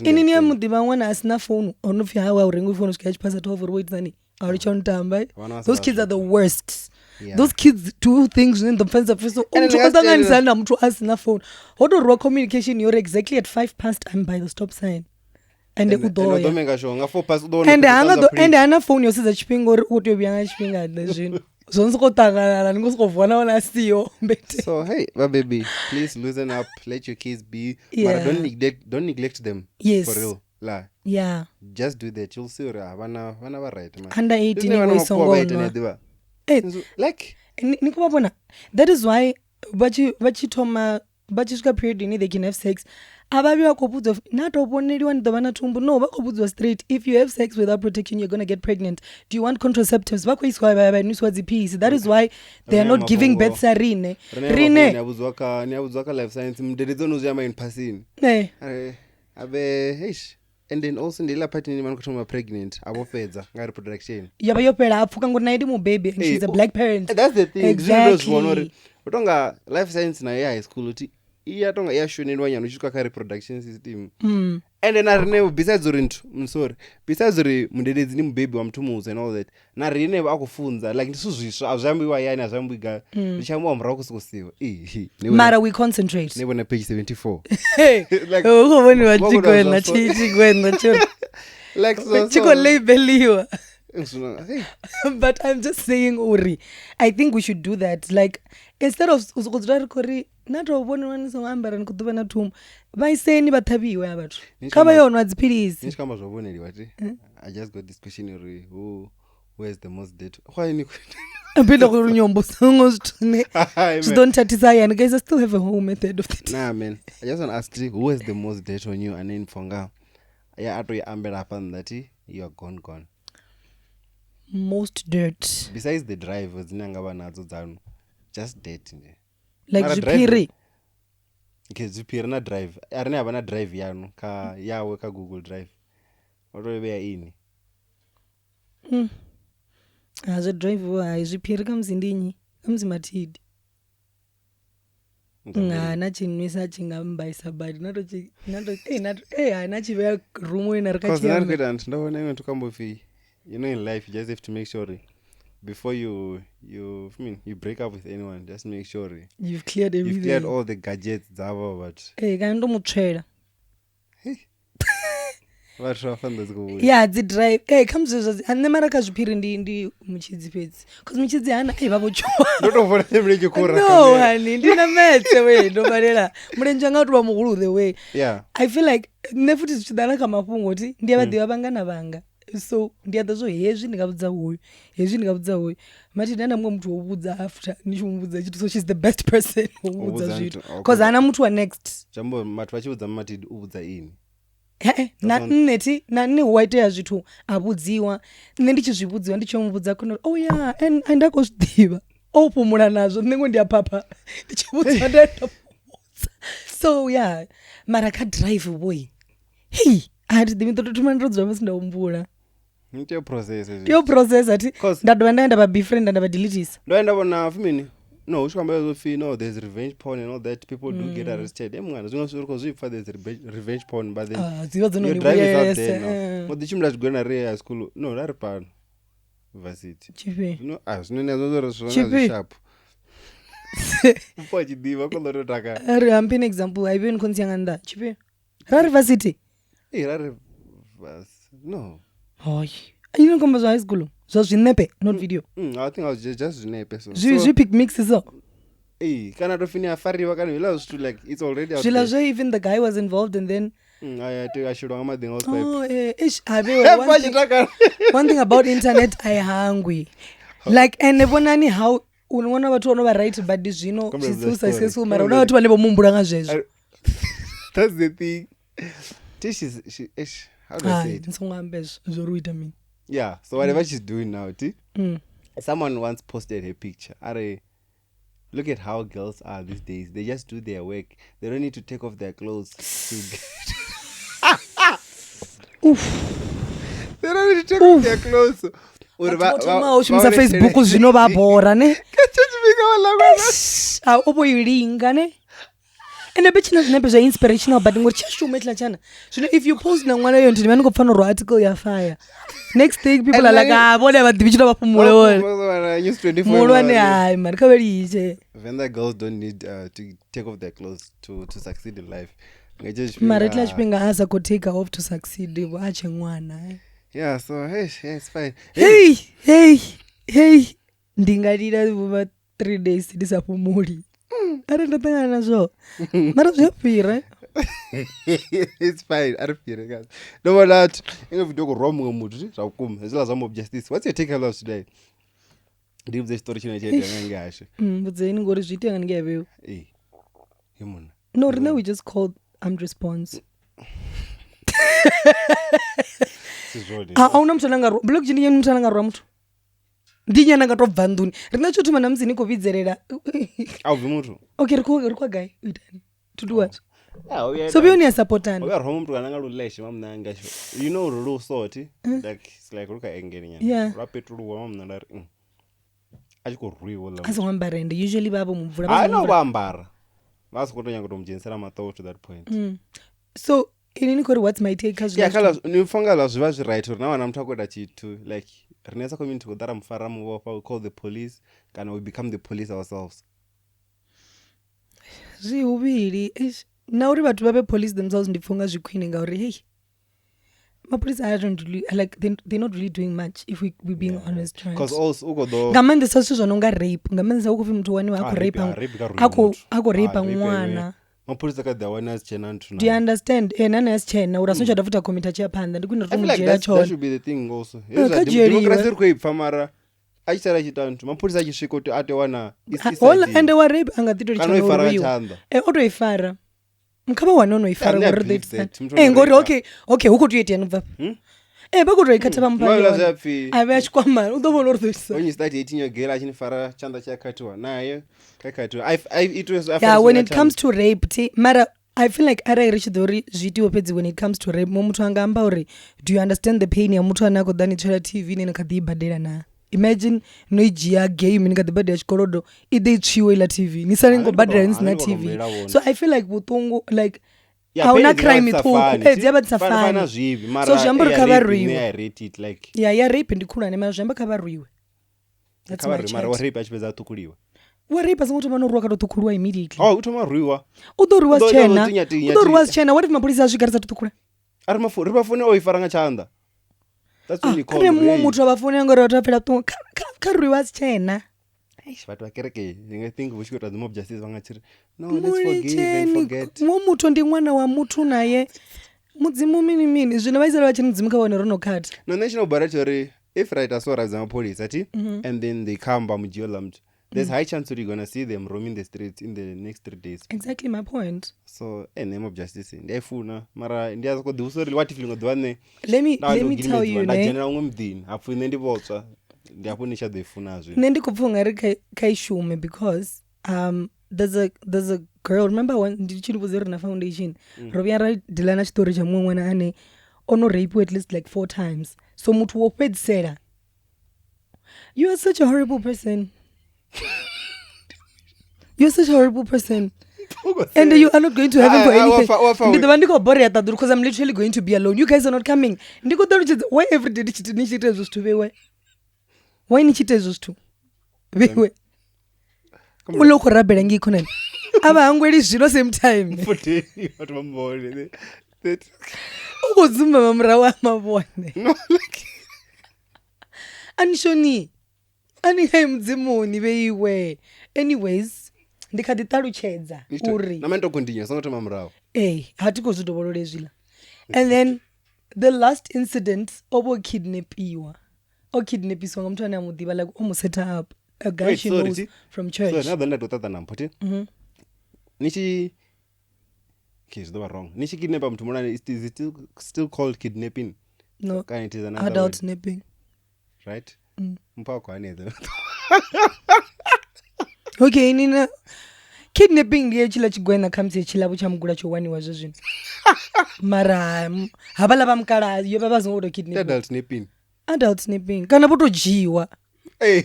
inini yamudiva mwana asina phone onopfi hawa urengu phone usvika achipasa 12 uri woitani aurichonotamba those kids are the worst those kids do things zvinendomfanisa pfiso uchokosanganisana namuthu asina phone hotorwa communication yori exactly at 5 I'm by the stop sign ende udoya ende hana phone yosiza chipingo uri utovyanga chipinga nezvino zvonzikotanganana ningozikovhona ona siyo mbete so hey baby please loosen up let your kids be but don't neglect them for real just do that you'll see vana va right man under 18 voisongonwa like nikuvavona that is why vachitoma vachisvika period ini they can have sex avavi vakopudzwa natoponeriwa ndova natumbu no vakopudzwa straight if you have sex without protection you're gonna get pregnant do you want contraceptives vakoiswa vaniswa dzipisi that is why they are not giving birth sarine niabudzwa ka life science mudededzonozviyama in pasini abe heish and then also ndila partini vanokutoma pregnant avopedza nga reproduction yava yopera apfuka ngori naidi mubaby and she's a black parent that's the thing exactly utonga life science nayo high school uti iyatonga iyashonelwa nyano uchisvika ka reproduction system and then arine besides uri besides uri mudededzi ni mubaby wamutumuza and all that narine akufunza like ndisu zvisva azvambiwa yani azvambiga ndichamwa mura kusikusiwa mara we concentrate nebona page 74 like ukuvoni vachigwena chichigwena cho like so chiko labeliwa Hey. But I'm just saying, Uri, I think we should do that. Like, instead of kuri nato vone vanisongambara nikuduva na tumu vaiseni vathaviwe avathu kavaionwa dzipirisi nichikamba zvavoneriwa ti I just got this question who has the most date why apinda kuri nyombo songo zvitune zvidontatisa yani guys I still have a whole method of it. Nah man, I just want to ask you, who has the most date on you and then fonga ya atoiambira pandati you are gone. Most dirt besides the drive dzinanga vanadzo dzanu just date nje like zvipiri. Okay, zvipiri na drive arini havana drive yanu ka yawe ka Google Drive watoveya ini hazvo drive haizvipiri kamuzindinyi kamuzimatidi hana chinwisa chingambaisa badi hana chiveya rumu ina rakachiamba ndaona imwe tukambofi. You know, in life, you just have to make sure before you break up with anyone, just make sure you've cleared everything. You've cleared all the gadgets, but kana ndomutsvera. Yeah, the drive. Comes and the Maraka Zvipiri ndi muchidzi pedzi. Because muchidzi hana vavochwa. No, honey, ndina metse we ndobarera. Murenje ngatwa muhulu the way. Yeah. I feel like nefuti zvichidana kamafungo ti ndiyavadiwa vangana vanga. So ndiyadazvo hezvi ndingabudza uyu mati ndana mumwe mtu wobudza after nichimubudza chiti so she's the best person wobudza zvitu because hana mtu wa next jambo matu vachibudza mati ubudza ini nne waiteya zvitu abudziwa nne ndichizvibudziwa ndichomubudza kuno oh yeah andakozvidiva opumura nazvo ndinenge ndiyapapa ndichibudziwa ndaendabudza so yeah mara kadrive boy hey ati ndimitototuma musindaumbura ndiyo process ati ndadova ndaenda pabefriend andavadelitisa ndoenda vona fumini no uchikamba yozofi no there's revenge porn and all that people do get arrested emwana zvinosviriko zvipfa there's revenge porn but then your drive is out there now modichimula chigona re high school no rari pano varsity chipi no zvinonazvishap upo chidiva kolototaka ari hampi example aive nikonsianganda chipi rari varsity rari no hoy inokomba zva high school zvazvinepe not video I think I was just zvinepe so zvipic mix so kana tofini afariwa kana vila zvitu like it's already out zvila zve even the guy was involved and then ashirwa ngamadhing house one thing about internet I hungry like and nevonani how unoona vatu vanova right but zvino she's so successful mara una vatu vane vomumbura nga zvezvo that's the thing how do I say it? Yeah, so whatever she's doing now, someone once posted her picture. Look at how girls are these days. They just do their work. They don't need to take off their clothes to get... They don't need to take off their clothes. Ushimisa Facebook zvinovabhora ne opoilinga ne ende bechina zvinepe zvainspirational but ngori chashumetla chana zvino if you post namwana iyo ndini vanongofanirwa article yafire next thing people are like vone vadhivichira vapumule mulwane hai mari kaveriiche Venda girls don't need to take off their clothes to succeed in life mari tila chipinga asa ko take off to succeed vache mwana yeah so hey it's fine hey ndingadira vuva 3 days ndisapumuli ari ndatangana nazvo mara zvapira it's fine aripire guys no that inge video ko romwe mutu zvakuma zvila zamo justice what's your take on today ndibve the story chine chete yange ashe budzeni ngori zvitanga ndinge yaveyo yemuna no rina we just called response auna mtu ananga blog jini mtu ananga ro mtu ndinyana ngatobva nduni rina chotuma namzini kovidzerera aubvi mutu okay rikwa guy uitani to do what so we only support and we are home mtu ananga luleshe mamna ngasho you know rulu sort like it's like ruka engeninya rapetulu wa mamna ndari achikorwiwa la asongambara and usually babo mumvura anobambara vasikotonya kutomujensera matho to that point so inini kori what's my take as yeah kala nifunga la zviva zvi right or nawana mtu akoda chitu like rinesa community kudara mufara muvofa we call the police kana we become the police ourselves zvihuviri nauri vatu vabe police themselves ndifunga zvikwini ngauri hey mapurisa aren't really like they're not really doing much if we being honest, right? Because also uko though ngamandisa zwithu zvanonga rape ngamandisa ukufi muthu wani ako rape mwana mapurisa kadhawana asichena nthu. Do you understand? Nani asichena urasochada futa komita chapanda ndikuenda I feel like that should be the thing also. Democracy iri kuipfa mara achichara chitantu mapurisa achisvika kuti atowana ende wa rape angatitoichanoiwa otoifara mukava wanonoifara ngori okay huko tuiti anobva pakutoikata pamupaa ave achikwamara udovona when you start hating your girl achinifara chanda chakatiwa naye kakatiwa when it comes to rape mara I feel like arairi chidhori zviitiwo pedzi when it comes to rape momutu angaamba uri do you understand the pain yamutu anako dhanichera tv nenakadhiibhadhera na imagine noijia game nikadhibhadhera chikorodo ideichiwo ila tv nisanengobhadhera nisina tv so I feel like vutungu like hauna crime ithuku pedzi yabatisafana so zvambori kavarwiwa rape ndikurane mara zvamba kavarwiwe rape achipedza atukuliwa waripa asingokuti vanorwa akatotukuliwa immediately utomarwiwa udorwiwa sichena what if mapurisa asvikarisa totukula ari pafoni oifara ngachanda kane mumutu avafoni angori vatapera karwiwa sichena vatu vakereke I think vuchikuita the mob justice vangachiri no let's forgive and forget mumutu ndi mwana wa mutu naye mudzimu minimini zvino vaisara vachinidzimuka vanhu ronokata no-national baratory if right asoravza mapurisa ati and then they come vamujiola mtu there's high chance that you're gonna see them roaming the streets in the next 3 days. Exactly my point. So name of justice ndiyafuna mara ndiyaza ko dusori what if lingodwane let me tell you na general ngumdini afune ndibotswa ndiyaponisha defuna zwe nendikupfunga ri kaishume because there's a girl remember when ndichiribuzeri na foundation robiara dilana story cha mwana ane ono rape at least like 4 times so mutu wopedzera you are such a horrible person. You're such a horrible person. And you are not going to heaven for anything. Because I'm literally going to be alone. You guys are not coming. Why every day nichitezos to wewe? Why nichitezos to wewe? Uloko rabela ngikhona. Aba angweli zvino same time. What mambone. Ukuzuma mamrawa mabone. No like. Anishoni. Ani mdzimuni veiwe anyways ndikaditaluchedza uri namento continue songoto mamrawo hatiko zvidobolole zvila and then the last incident obokidnapiwa okidnapiswa ngamuthu ane amudiva like almost up a guy she knows from church so now ndotata nampoti nichi kizdoba wrong nichi kidnapa mtu mwana is it still called kidnapping? No, it is another adult word. Snapping, right? Mpaka anethe okay nina kidnapping ndiye chila chigwena kamse chilavo chamugula chowani wazvo zvino mara havala vamukala yo vavazongodo kidnapping adult snapping kana votojiwa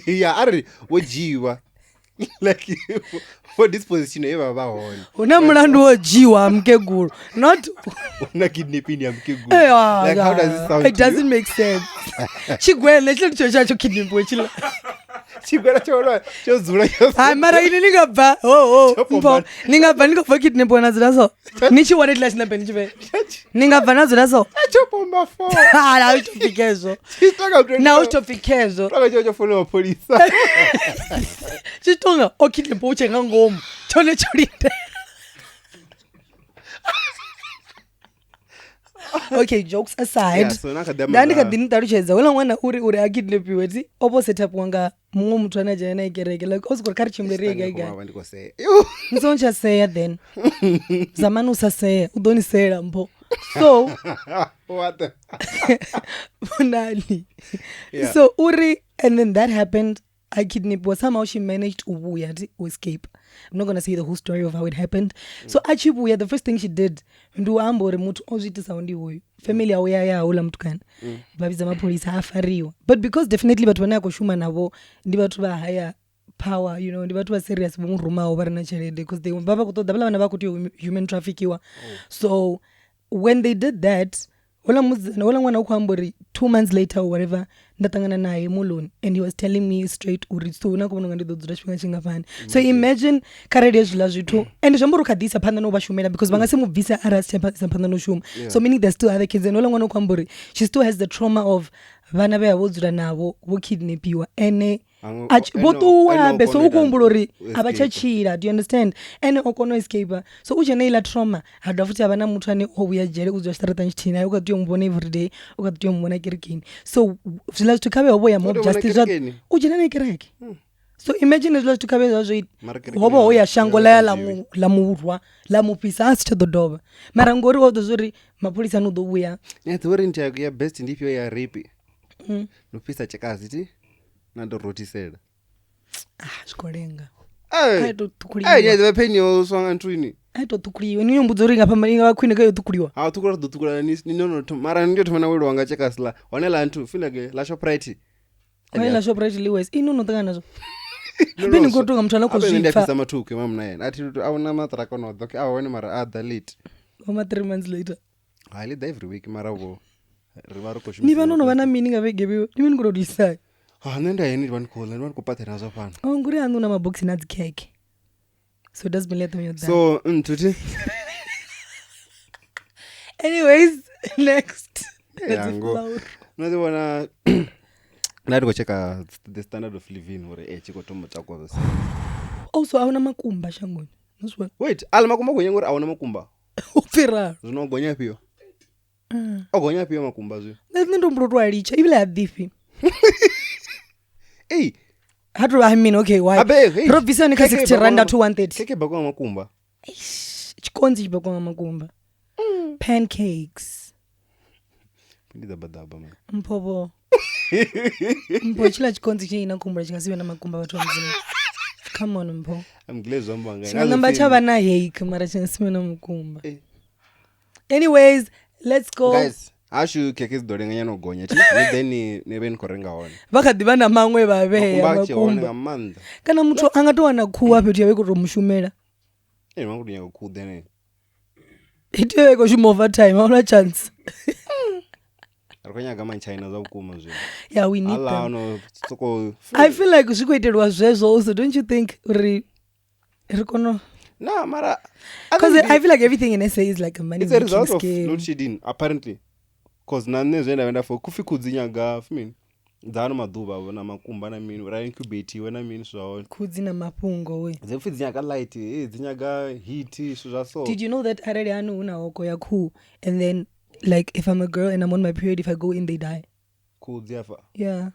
yeah ari wojiwa like for this position eva vahona una mulandu wojiwa mkeguru not una kidnapping ya mkeguru like how does it sound? It doesn't make sense. Chigwena chilo chochacho kidnapping chilo chigwena cholo chozula mara ini ningabva mpo ningabva ndikabva kidnapping nazo so nichiwane tla china beni chive ningabva nazo so chopomba 4 ala uchofikezo na uchofikezo akachocho follow police chitonga okidnapping uchenga ngomu chone cholinde. Okay, jokes aside, ndandikadhini taruchedza wala mwana uri akidnapiwe ti opposite up wanga mumwe muthu anaja ena ikereke like osikora kari chimlerega iga nsoncha seya then zamani usaseya udonisera mpo so what funali so uri and then that happened. I kidnapped her. Somehow she managed to escape. I'm not going to say the whole story of how it happened. So achibuya, the first thing she did, ndu ambo remote ozita saundi huyu. Family awaya ya ula mtukana. Babiza mapolisi hafariwa. But because definitely batu wana kushuma navo, ndi batu ba higher power, you know, ndi batu ba serious ruma over na cherede. Because they baba kuto, dabala wana bakuti human trafficking. So when they did that, Ola mwana ukwambori 2 months later or whatever ndatangana naye muloni and he was telling me straight uri so una kubona ngandi dodzura chifhinga chingafani. So imagine karedi zvila zvithu and zvamboro kadisa phanda no vashumela because vanga semubvisa arasi phanḓa no shuma. So meaning there's still other kids and ola mwana ukwambori she still has the trauma of vana ve vodzura navo vo kidnapiwa ene votuwa beso ukumbula uri avachachira. Do you understand? Ene okono escape. So uchene ila trauma hada futhi avana muthu ane obuya jele uzwa starata nchithina ukati yombona every day ukati yombona kirikini. So zvila zwithu khabe hobo ya mob justice uchene ne kireke. So imagine zvila zwithu khabe zwa hobo hoya shango la murwa la mupisa asi to doba mara ngori wodo zuri mapolisa no do buya uri ntia ya best ndipyo ya rape nopisa chakazi ti nando rotisela zvikolenga the penyo swanga ntwini aitotukuliwa ni nyumbu dzoringa pamalinga vakwine kayo tukuliwa tukura dotukula ni nono mara ndio tumana welo wanga chakasla wanela ntu feel like la shoprite wanela shoprite liwes inono takanazo beni ngotonga mtwana ko zvifa ndio pisa matuke mamna yena ati awona matraka no doke awone mara the late oma 3 months later I live every week mara wo riva roko shumi ni vanono vana meaning avegebeyo ni meni ngorodisa nenda yeni one call and one kupatera zo pana nguri anuna mabox na dzikeke so does me let me know so tuti anyways next yango nazo wana nari kucheka the standard of living ore chiko tomo chako zo also auna makumba shangoni nozwa wait ala makumba kwenyengori auna makumba upfira zvinogonya pio ogonya pio makumba zvo ndombrotwa alicha ibile adifi hey hatu I mean okay why robisa ni 60 rand to 130 keke bakwa makumba chikonzi chibakwa makumba pancakes pindiza badaba man mpobo chila chikonzi china kumbura chingasiwe na makumba watu mzima. Come on mpo I'm glad zomba ngai namba chaba na hake mara chingasiwe na makumba anyways let's go guys ashu keke zidorenga nyano gonya chi then neben korenga one vakadibana mamwe babe makumba kana muthu angatowana kuwa petu yawe kutomushumela mangu nyako ku then itiwe ko shuma overtime auna chance arikanya kama China za ukuma zwe yeah we need ala them no soko I feel like zvikoitelwa zvezvo also don't you think rikono nah mara because I feel like everything in SA is like a money it's a result of load shedding apparently cause nane zvenda venda for kufi kudzinyaga fumini dzano maduva na makumba na mini ra incubate wena mini zvawo kudzina mapungo we zefi dzinyaga light dzinyaga heat zva so did you know that already anu una hoko ya cool and then like if I'm a girl and I'm on my period if I go in they die cool dziafa yeah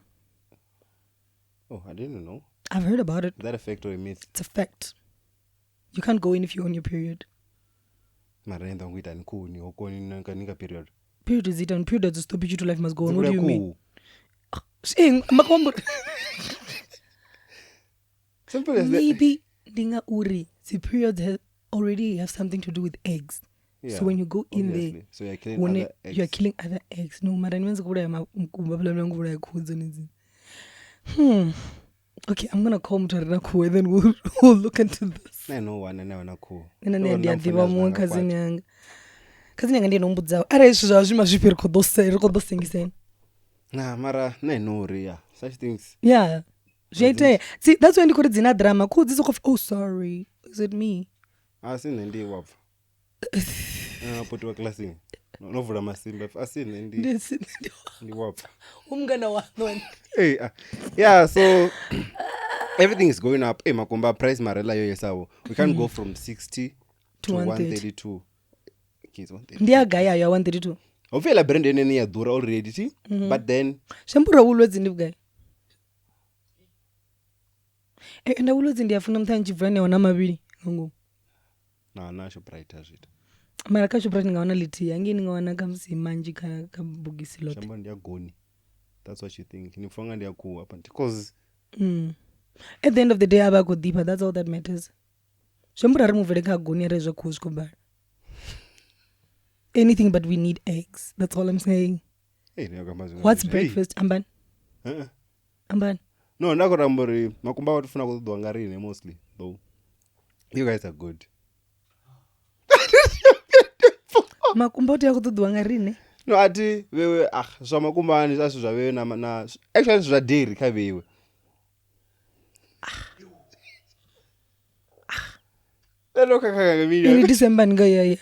oh I didn't know I've heard about it that effect or a myth it's a fact you can't go in if you're on your period marenda nguita ni cool ni hoko ni nika period is it and period doesn't stop you to life must go on what do you mean saying makombo simple as maybe dinga uri the periods already have something to do with eggs so when you go in there so you're killing other eggs no matter niwenza kubula makumba phala mlangu kubula yakhuzo nezi okay I'm gonna call mutharina ku and then we'll look into this no one na ku nene ndiadiva mu cousin yanga ndiye nombudzawo ara izvo zvazvima zvipi rikodosengiseni nah mara no ria such things yeah zvaite see that's when ndikuri dzina drama kudziso kof oh sorry is it me asine ndi wapfa poti wa classing novula masimba asine ndi wapfa umngana wano hey yeah so everything is going up makomba price marela yo yesawo we can't go from 60 to 132 ndiyagaya ya 132 ofela brand enene ya dura already see but then shambura ulwedzi ndibugaya enda ulwedzi ndiyafuna mthanji brand yawana mavili ngo na shoprite azvita mara ka shoprite ngawana liti yangi ningawana kamsimanji ka bugisi lot shamba ndiyagoni that's what you think nifonga ndiyakuwa apa because at the end of the day aba go deeper that's all that matters shambura remove ka goni rezwe kuzikubala anything but we need eggs that's all I'm saying what's breakfast amban amban no ndakorambori makumba watufuna kudwa ngarine mostly though you guys are good makumba uti yakudwa ngarine no ati wewe zwa makumbani zwa zwa wewe na actually zwa dairy kha wewe ini December ngaya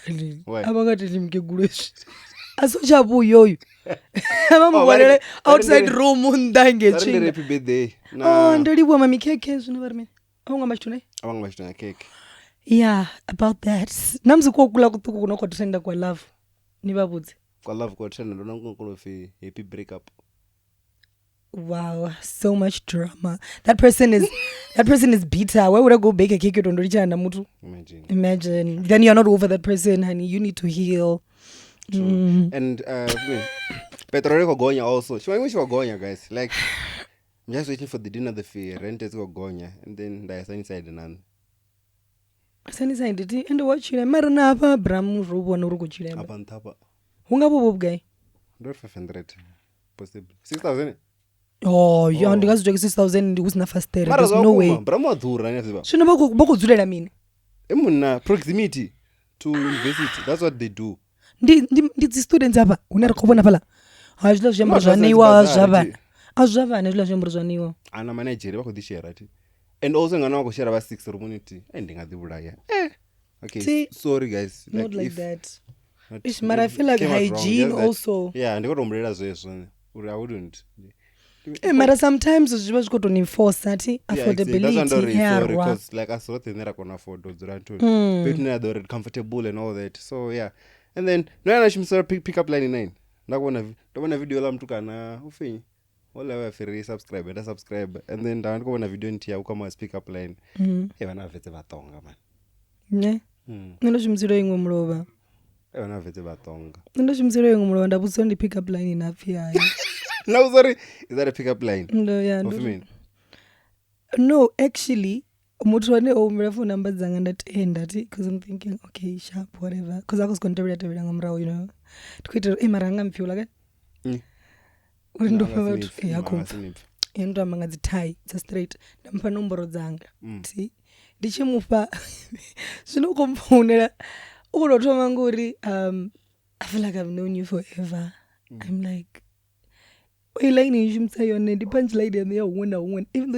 abakati limkeguleshe asochapu yoyo amamubonele outside room ndange chinga happy birthday ndalibwa mami keke zvino varime awanga machitona cake yeah about that namzikokula kutuku kunokotenda kwa love nivabudze kwa love kwa tena ndo nangonkolofi happy breakup. Wow, so much drama. That person is bitter. Why would I go bake a cake on Richa and Namutu? Imagine. Then you're not over that person, honey. You need to heal. And Petroleko Gonya also. She might Gonya, guys. Like I'm just waiting for the dinner, the fee, rent is go Gonya, and then there's inside none. Inside it and watch you. Maranapa, Bram, Rubo, and Urugo Chile. Abantapa. Hunga guy. Not 500. Possible. 6,000. Oh, you only got 6,000 who's na first there. There's no way. Brahma Dura, never. Shouldn't boko Zulela mean? Emuna proximity to university. That's what they do. Did the students have unera kobona pala? Ajla jembraniwa java. Ajava nejla jembraniwa. Ana manager bako dishare right. And also ngana wako share about 6 community ending at the budaya. Okay. See, sorry guys. Not like that. But I feel like hygiene also. Yeah, and they got umbrellas so I wouldn't. Mara sometimes zviva zvikotonenforce ati affordability because like I saw things that I can afford those rent to people they're comfortable and all that, so yeah. And then no anashimsara pick up line 9 ndakona video la mtu kana ufinyi wala wa free subscribe and then ndakona video ntia ukama pick up line vana vetse vatonga man ne ndinoshimsira ingwe mulova vana vetse vatonga ndinoshimsira ingwe mulova ndabutsa ndi pick up line enough yayi. No, sorry. Is that a pickup line? No, yeah. What do you mean? No, actually, Mutwane phone number zanga because I'm thinking, okay, sharp, whatever. Because I was going to read you know. To quit maranga mfula again. Urindo about yakho. Yendo amanga zitai, it's straight. Nampa nomboro zanga. See? Ndichimupa. Sino komphonela. Ukulotoma nguri I feel like I've known you forever. I'm like line even though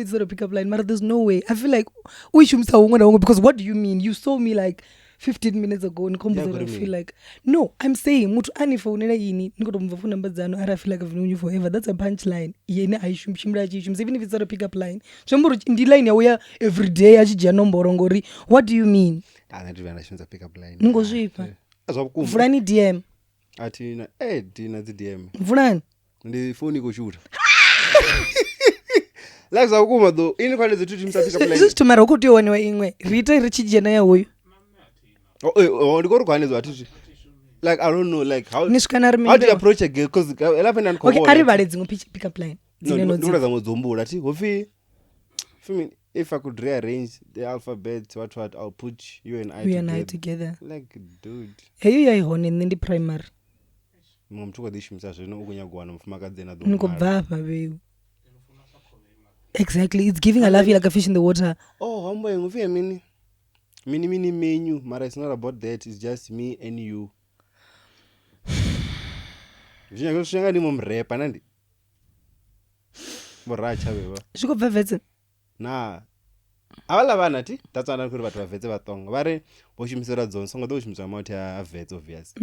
it's not a pickup line, but there's no way. I feel like because what do you mean? You saw me like 15 minutes ago and I feel like no, I'm saying mutu ani phone yini nikotomva phone number zano I feel like I've known you forever. That's a punchline. Yena even if it's not a pickup line. Chamburu in the line ya every day achija nomboro ngori. What do you mean? Not even a pickup line. Ngozvipa. Vulani DM. Atina dina DM. Vulani ndi phone kushuta like zakuma though ini kwale zetu timsafika plane just tomorrow ukuthi wona imwe rita richijena ya hoyo ndikoro kwani zwathu like I don't know like how how do you approach a girl because elapenda ndiko okay ari vale dzingo pick up line dzino ndinoza ngozombula ati hofi if I could rearrange the alphabet what I'll put you and I together like dude hey you hone ndi primary mumtuka dishimisa zvino ukunyagwana mufumakadzena do nikobvapa veyo exactly it's giving a love like a fish in the water. Oh hambo ngufike mini menu mara it's not about that, it's just me and you. Zvanga ni mumrepa nandi boracha beba zvikobva vetse na avala vana ti tatsana kuri vatu vavetse vatonga vari voshimisira dzona songa doshimisira mauti avetse obvious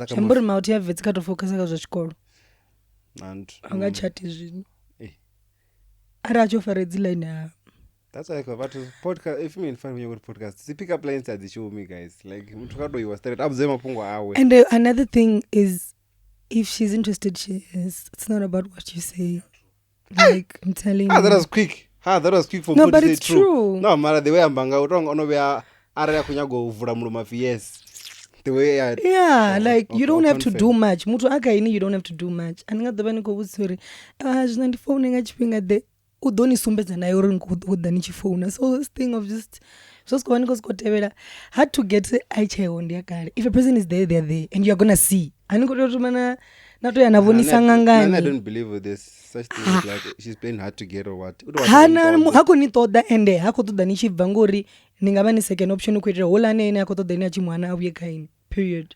chamburi mauti avetse katofocus ka zvachikoro and angachati zvino ari achofaredzi line ya that's like about podcast. If you mean fun when you go to podcast, see pick up lines that show me guys like mtukado you was straight up zema pungo awe. And another thing is if she's interested she is. It's not about what you say. Like I'm telling you. That was quick. That was quick for no, but it's true. No, mara the way ambanga wrong ono be area kunyago uvura muluma yes. The way like you don't have to do much. Mutu akaini you don't have to do much. And ngadabani ko busuri. Zvina phone ngachipinga de udoni sumbedza nayo uri ngudani chifona. So this thing of just going kotevela had to get ichayo ndiyakare. If a person is there they're there and you're going to see. Ani kototumana nato yanavonisa ngangani. I don't believe with this such things like she's playing hard to get or what. Hana hako ni toda ende hako toda ni chibva ngori ningava ni second option kuitira hola nene hako toda ni achimwana auye kaini. Period.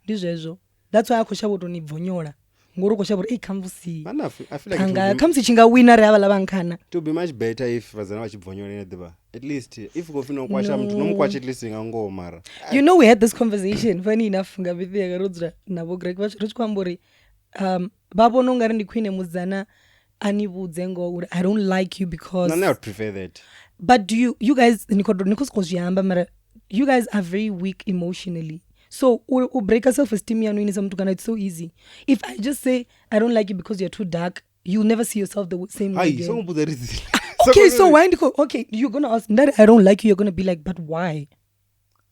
Ndizvezvo. that's why akhoshavha kuti nibvonyola ngori ukoshavha kuti kamvusi Man, I feel like kanga kamsi chinga wina re avala vankana it would be much better if vazana vachibvonyora nediva at least if gofina kwasha mtu nomukwacha at least ingango mara you know we had this conversation funny enough ngabithi yakarodzera navo greg vachiri kwamburi vavona ungari ndikwine mudzana anivudze ngo I don't like you because no, I would prefer that. But do you guys nikoskozvihamba mara you guys are very weak emotionally. So break a self-esteem yanu mtu kana it's so easy. If I just say I don't like you because you're too dark, you'll never see yourself the same way again. Okay, so why okay, you're gonna ask that I don't like you, you're gonna be like, but why?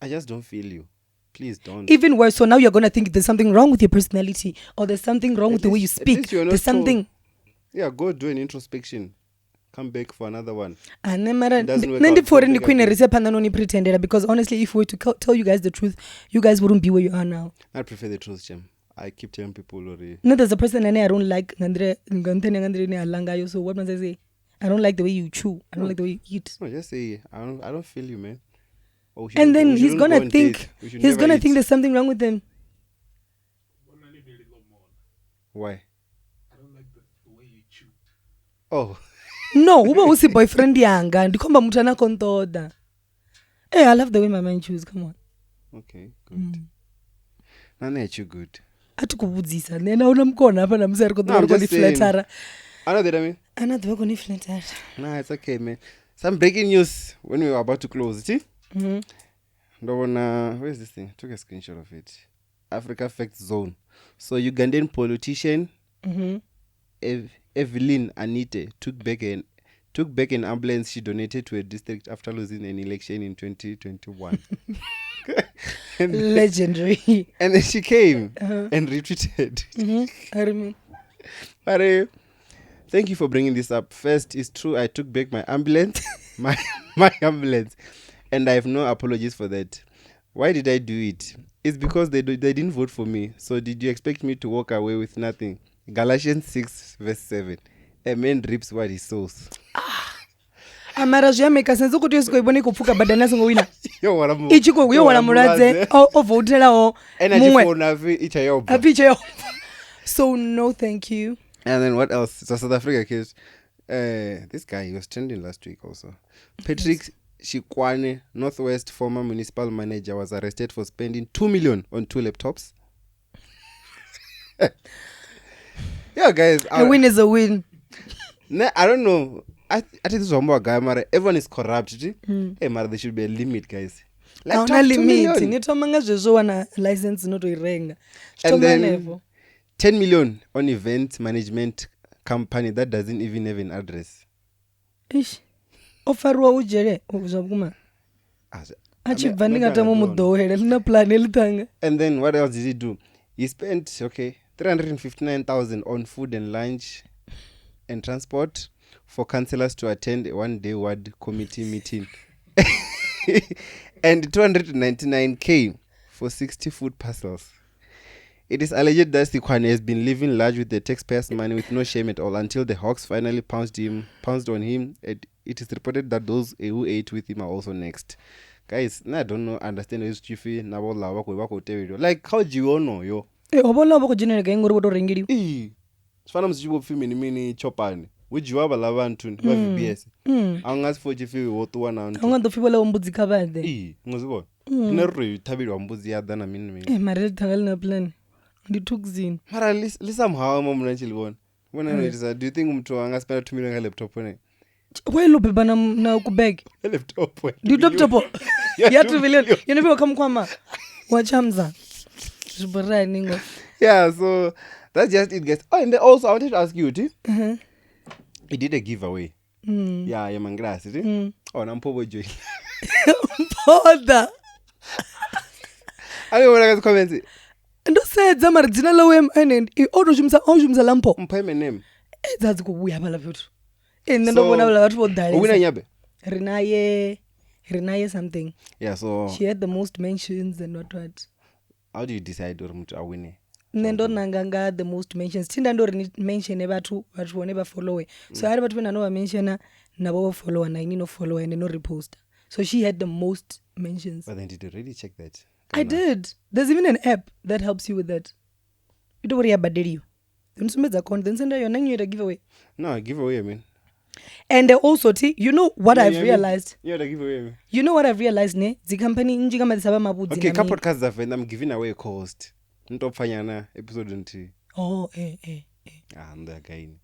I just don't feel you. Please don't. Even worse, so now you're gonna think there's something wrong with your personality or there's something wrong with the way you speak. There's something. Yeah, go do an introspection. Come back for another one. And then pretended because honestly, if we were to tell you guys the truth, you guys wouldn't be where you are now. I prefer the truth, Jim. I keep telling people already. No, there's a person I don't like. So what must I say? I don't like the way you chew. I don't like the way you eat. No, just say I don't feel you, man. And then he's gonna think there's something wrong with him. Why? I don't like the way you chew. Oh. No, uba usi boyfriend yanga ndikomba muthu anakontoda. Hey, I love the way my man chews. Come on. Okay, good. Nane chew good. Atikubudzisa nena unamkona apa namusari kodwa ni flatara. I know that I mean. Another one flatara. Nah, it's okay, man. Some breaking news when we were about to close, see? Where's this thing? I took a screenshot of it. Africa Facts Zone. So Ugandan politician Evelyn Anite took back an ambulance she donated to a district after losing an election in 2021. Legendary. And then she came and retweeted. I remember. But thank you for bringing this up. First, it's true I took back my ambulance, my ambulance, and I have no apologies for that. Why did I do it? It's because they didn't vote for me. So did you expect me to walk away with nothing? Galatians 6 verse 7. A man reaps what he sows. Amara zvameka sense kuti yesikoibone kupfuka badana singowina. Yo wala ichiko yo wala muradze o votelawo. Energy for navi ichayoba. Apichayo. So no thank you. And then what else? It's a South Africa case. This guy, he was trending last week also. Patrick Shikwane, Northwest former municipal manager, was arrested for spending 2 million on 2 laptops. Yeah, guys. A win is a win. I don't know. I think this is one more guy, Mara. Everyone is corrupt. Hey, Mara, there should be a limit, guys. Like no limit. Nitomanga zvezvo wana license notoirenga. And then 10 million on event management company that doesn't even have an address. Ish. Ofarwa ujere uzabuma. Achibvaninga tamo mudohere lina plan elitanga. And then what else did he do? He spent 359,000 on food and lunch and transport for councillors to attend a one-day ward committee meeting. And 299k for 60 food parcels. It is alleged that Sikwane has been living large with the taxpayers' money with no shame at all until the Hawks finally pounced on him. It is reported that those who ate with him are also next. Guys, I don't know, understand this chiefy nabola wako tell like how do you know yo? Obola wako general gang ngoro ringiri. Sifana msijibo film ni mini chopani. Wijiwa balabantu ba VBS. Angas for chiefy wotu wana antu. Anga dofibo la mbuzi kabade. Ngozibona. Nero tabiri wa mbuzi yada na mini. Mara tangal na plan. Nditukuzini. Mara somehow mom nanchilibona. When I know do you think mtu anga spend 2 million laptop one? Why lo beba na kubeg? Laptop. Do laptop. Ya 2 million. You never come kwama. Wachamza. Jibara ningo. Yeah, so that's just it, guys. Oh, and also I wanted to ask you, he did a giveaway. Yeah, Yamangrass, oh, nampobo joy. Poda. I don't want to comment. Ndo sedza mari dzina lawe and oshumisa lampo. Mpeme name. That's go we have love you. And then ndobona la vathu vodala. Wina nyabe. Rinaye something. Yeah, so she had the most mentions and what. How do you decide or mtu awine? Nendo nanganga the most mentions. Tinda ndo mention vathu never follow. So hari vathu vena no mention nabo follow and I no follow and no repost. So she had the most mentions. But then did you really check that? I did. There's even an app that helps you with that. ito uri yabadeliwa then sumbedza account then senda yona nyoita giveaway No, giveaway man. and also you know what Yeah, I've yeah, realized Yeah, the giveaway man. you know what I've realized ne dzicompany nji kama dzisaba mabudzi Okay, couple podcasts that I'm giving away a cost. Ntopfanyana episode nti. oh Ndo again.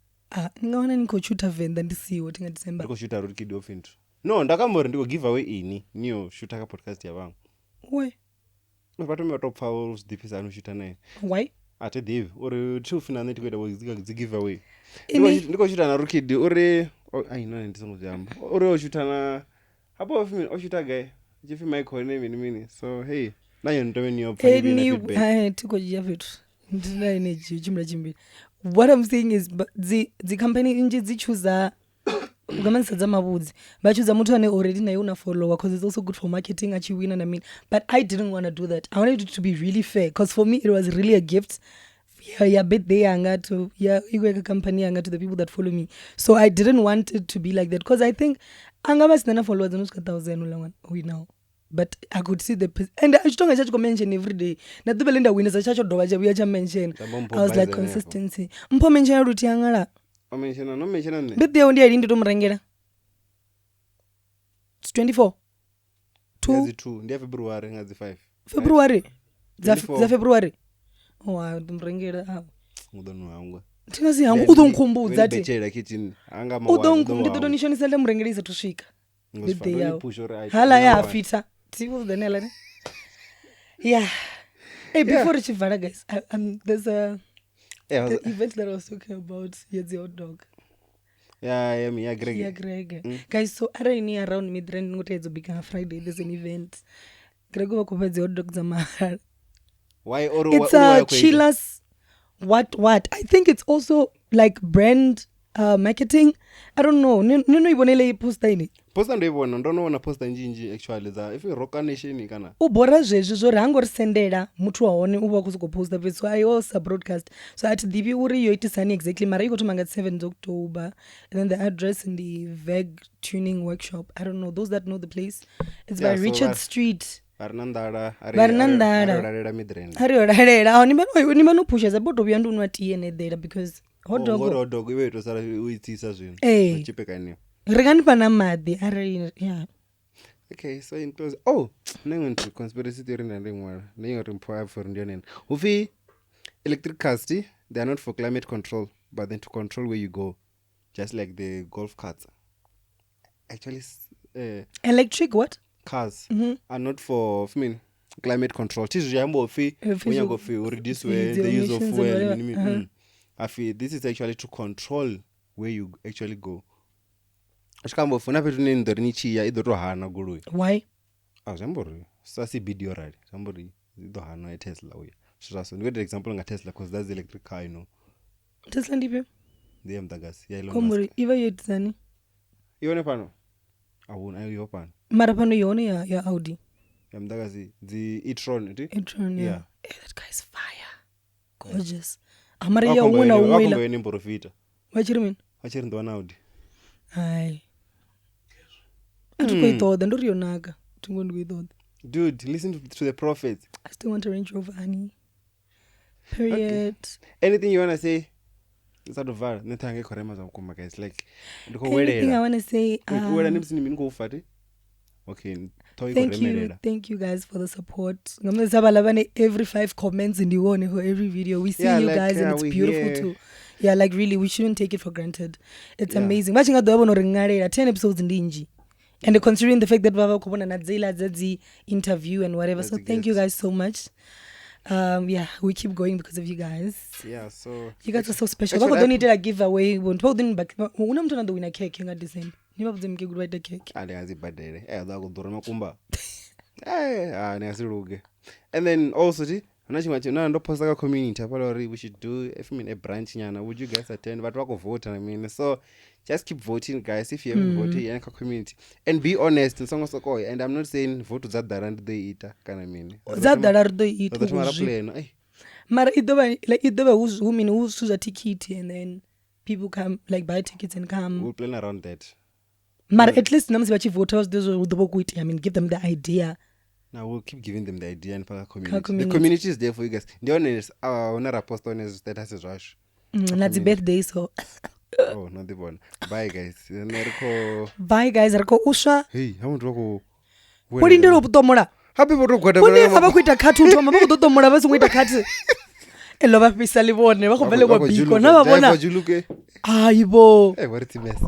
Ningaona nikochuta Venda ndisiwo tingadecember Ndikoshuta ruri kid off into. No, ndakambori ndiko giveaway ini. Niyo shuta ka podcast yavangu. we Vatomira top fouls dipisa anoshuta naye. why Ate Dave uri tufina netikwenda dzi giveaway. Ini- Ndikoshuta na rukid uri no ndisongozamba. Uri oshuta na hapo film oshuta guy. Jifi Michael name mini. So hey, nayo ntome niyo any tikojia vitu ndinaine chimla chimbiri what I'm saying is dzicompany nji dzichuza ukamanisa mabudzi vachuza mutu ane already naye una follower because it's also good for marketing achiwina and I mean but I didn't want to do that. I wanted it to be really fair because for me it was really a gift ya birthday yanga to ya ikweka company yanga to the people that follow me, so I didn't want it to be like that because I think angaba sinana followers anosvika 1000 ula we now but I could see and achitonga chacho mention every day nadhuba lenda winisa chacho dova chabuya cha mention. I was like consistency mpo mention ruti yangala no mention ne birthday undi ali nditomurengera it's 24 2 ndiya February ngazi 5 February za 24. February wow ndimurengera mudono wangu tingazi yangu udonkumbudza ati bechera kitchen anga nditotonishonisa ndemurengera tusvika birthday yawo push or hala yafita tivo the nela yeah hey before chivara guys there's the event that I was talking about the hot dog yeah Greg guys, so araini around Midrand ngotedzo big Friday there's an event Greg wakupa the hot dog za mahara why or it's a chillers what I think it's also like brand marketing. I don't know nino ibonele poster ini poster ndoibona ndonoona poster njinji actually za if rock nation kana ubora zvezvo zvo rangorisendera mutu waone uva kuzoposta but so I also broadcast so at divi uri yoitisani exactly mara ikotomanga 7 October and then the address in the Veg tuning workshop. I don't know those that know the place. It's by Richard Street Arnandara Midrand ariorarera nimanopusha zabotobuya ndunwatiye nedera because hot dog iwe tosara uitisa zvinhu chipekani ringanipana madhi ari yeah. Okay, so in close nengo nti conspiracy theory ndandimwara nengo rimpoa for ndionene ufi electric cars they are not for climate control but then to control where you go just like the golf carts actually electric what cars are not for climate control tizu yambofi unyangofi reduce the use of fuel I feel this is actually to control where you actually go. Ashikambofuna petu nendori nichiya idotohana goloi. Why? Zambori sasi video ride zambori idohana Tesla uya. So we get the example nga Tesla because that's the electric car, you know. Tesla ndipe? Ndiye mdagasi ya Elon Komuri Musk. iva yetsani? Ione pano. Awuna ayo pano. Mara pano yone ya Audi. Ya mdagasi the e-tron iti? E-tron yeah. Hey, that guy is fire. Gorgeous. Amara ya umwe umwila. Wakombo yoni mborofita. Wachiri mini? Wachiri ndo Audi. Hai. Atukoithoda ndorionaga. Tungondoithoda. Dude, listen to the prophets. I still want a Range Rover, honey. Period. Okay. Anything you want to say? Inside of var, netange korema za ukuma guys. Like, anything I want to say. Okay. Thank you guys for the support. Every 5 comments in the one for every video. We see you guys and it's beautiful too. Yeah, like really, we shouldn't take it for granted. It's amazing. Watching at the 10 episodes in Dingy. And considering the fact that Baba Kubona Nadzela Zadzi interview and whatever. So thank you guys so much. We keep going because of you guys. Yeah, so you guys are so special. Baba don't need a giveaway. Won't hold in back. Una mtu ndo wina cake nga design. Niba buzim ke good white cake. Ali azibadele. Da kudura makumba. Nasiruge. And then also ndo post ka community apalori we should do a branch nyana. Would you guys attend? But wako vote I mean. So just keep voting guys if you haven't voted in a community. And be honest and I'm not saying vote to that and they eat kana mini. That they eat. Mara idoba women who choose a ticket and then people come like buy tickets and come. We'll plan around that. Mara at least namsi bachi voters those who do quit. I mean give them the idea. Now we'll keep giving them the idea and for community. community. The community is there for you guys. The honest, our post on his status is rush. That's birthday, so. Oh, not the one. Bye guys. Bye guys. Rako usha. Hey, I want to go. What in the robotomora? Happy birthday. Pone abakuita katu to mama kutotomora basi ngita katu. Elo ba pisa libone ba go bele go biko na ba bona. Aibo. Hey, what is the mess?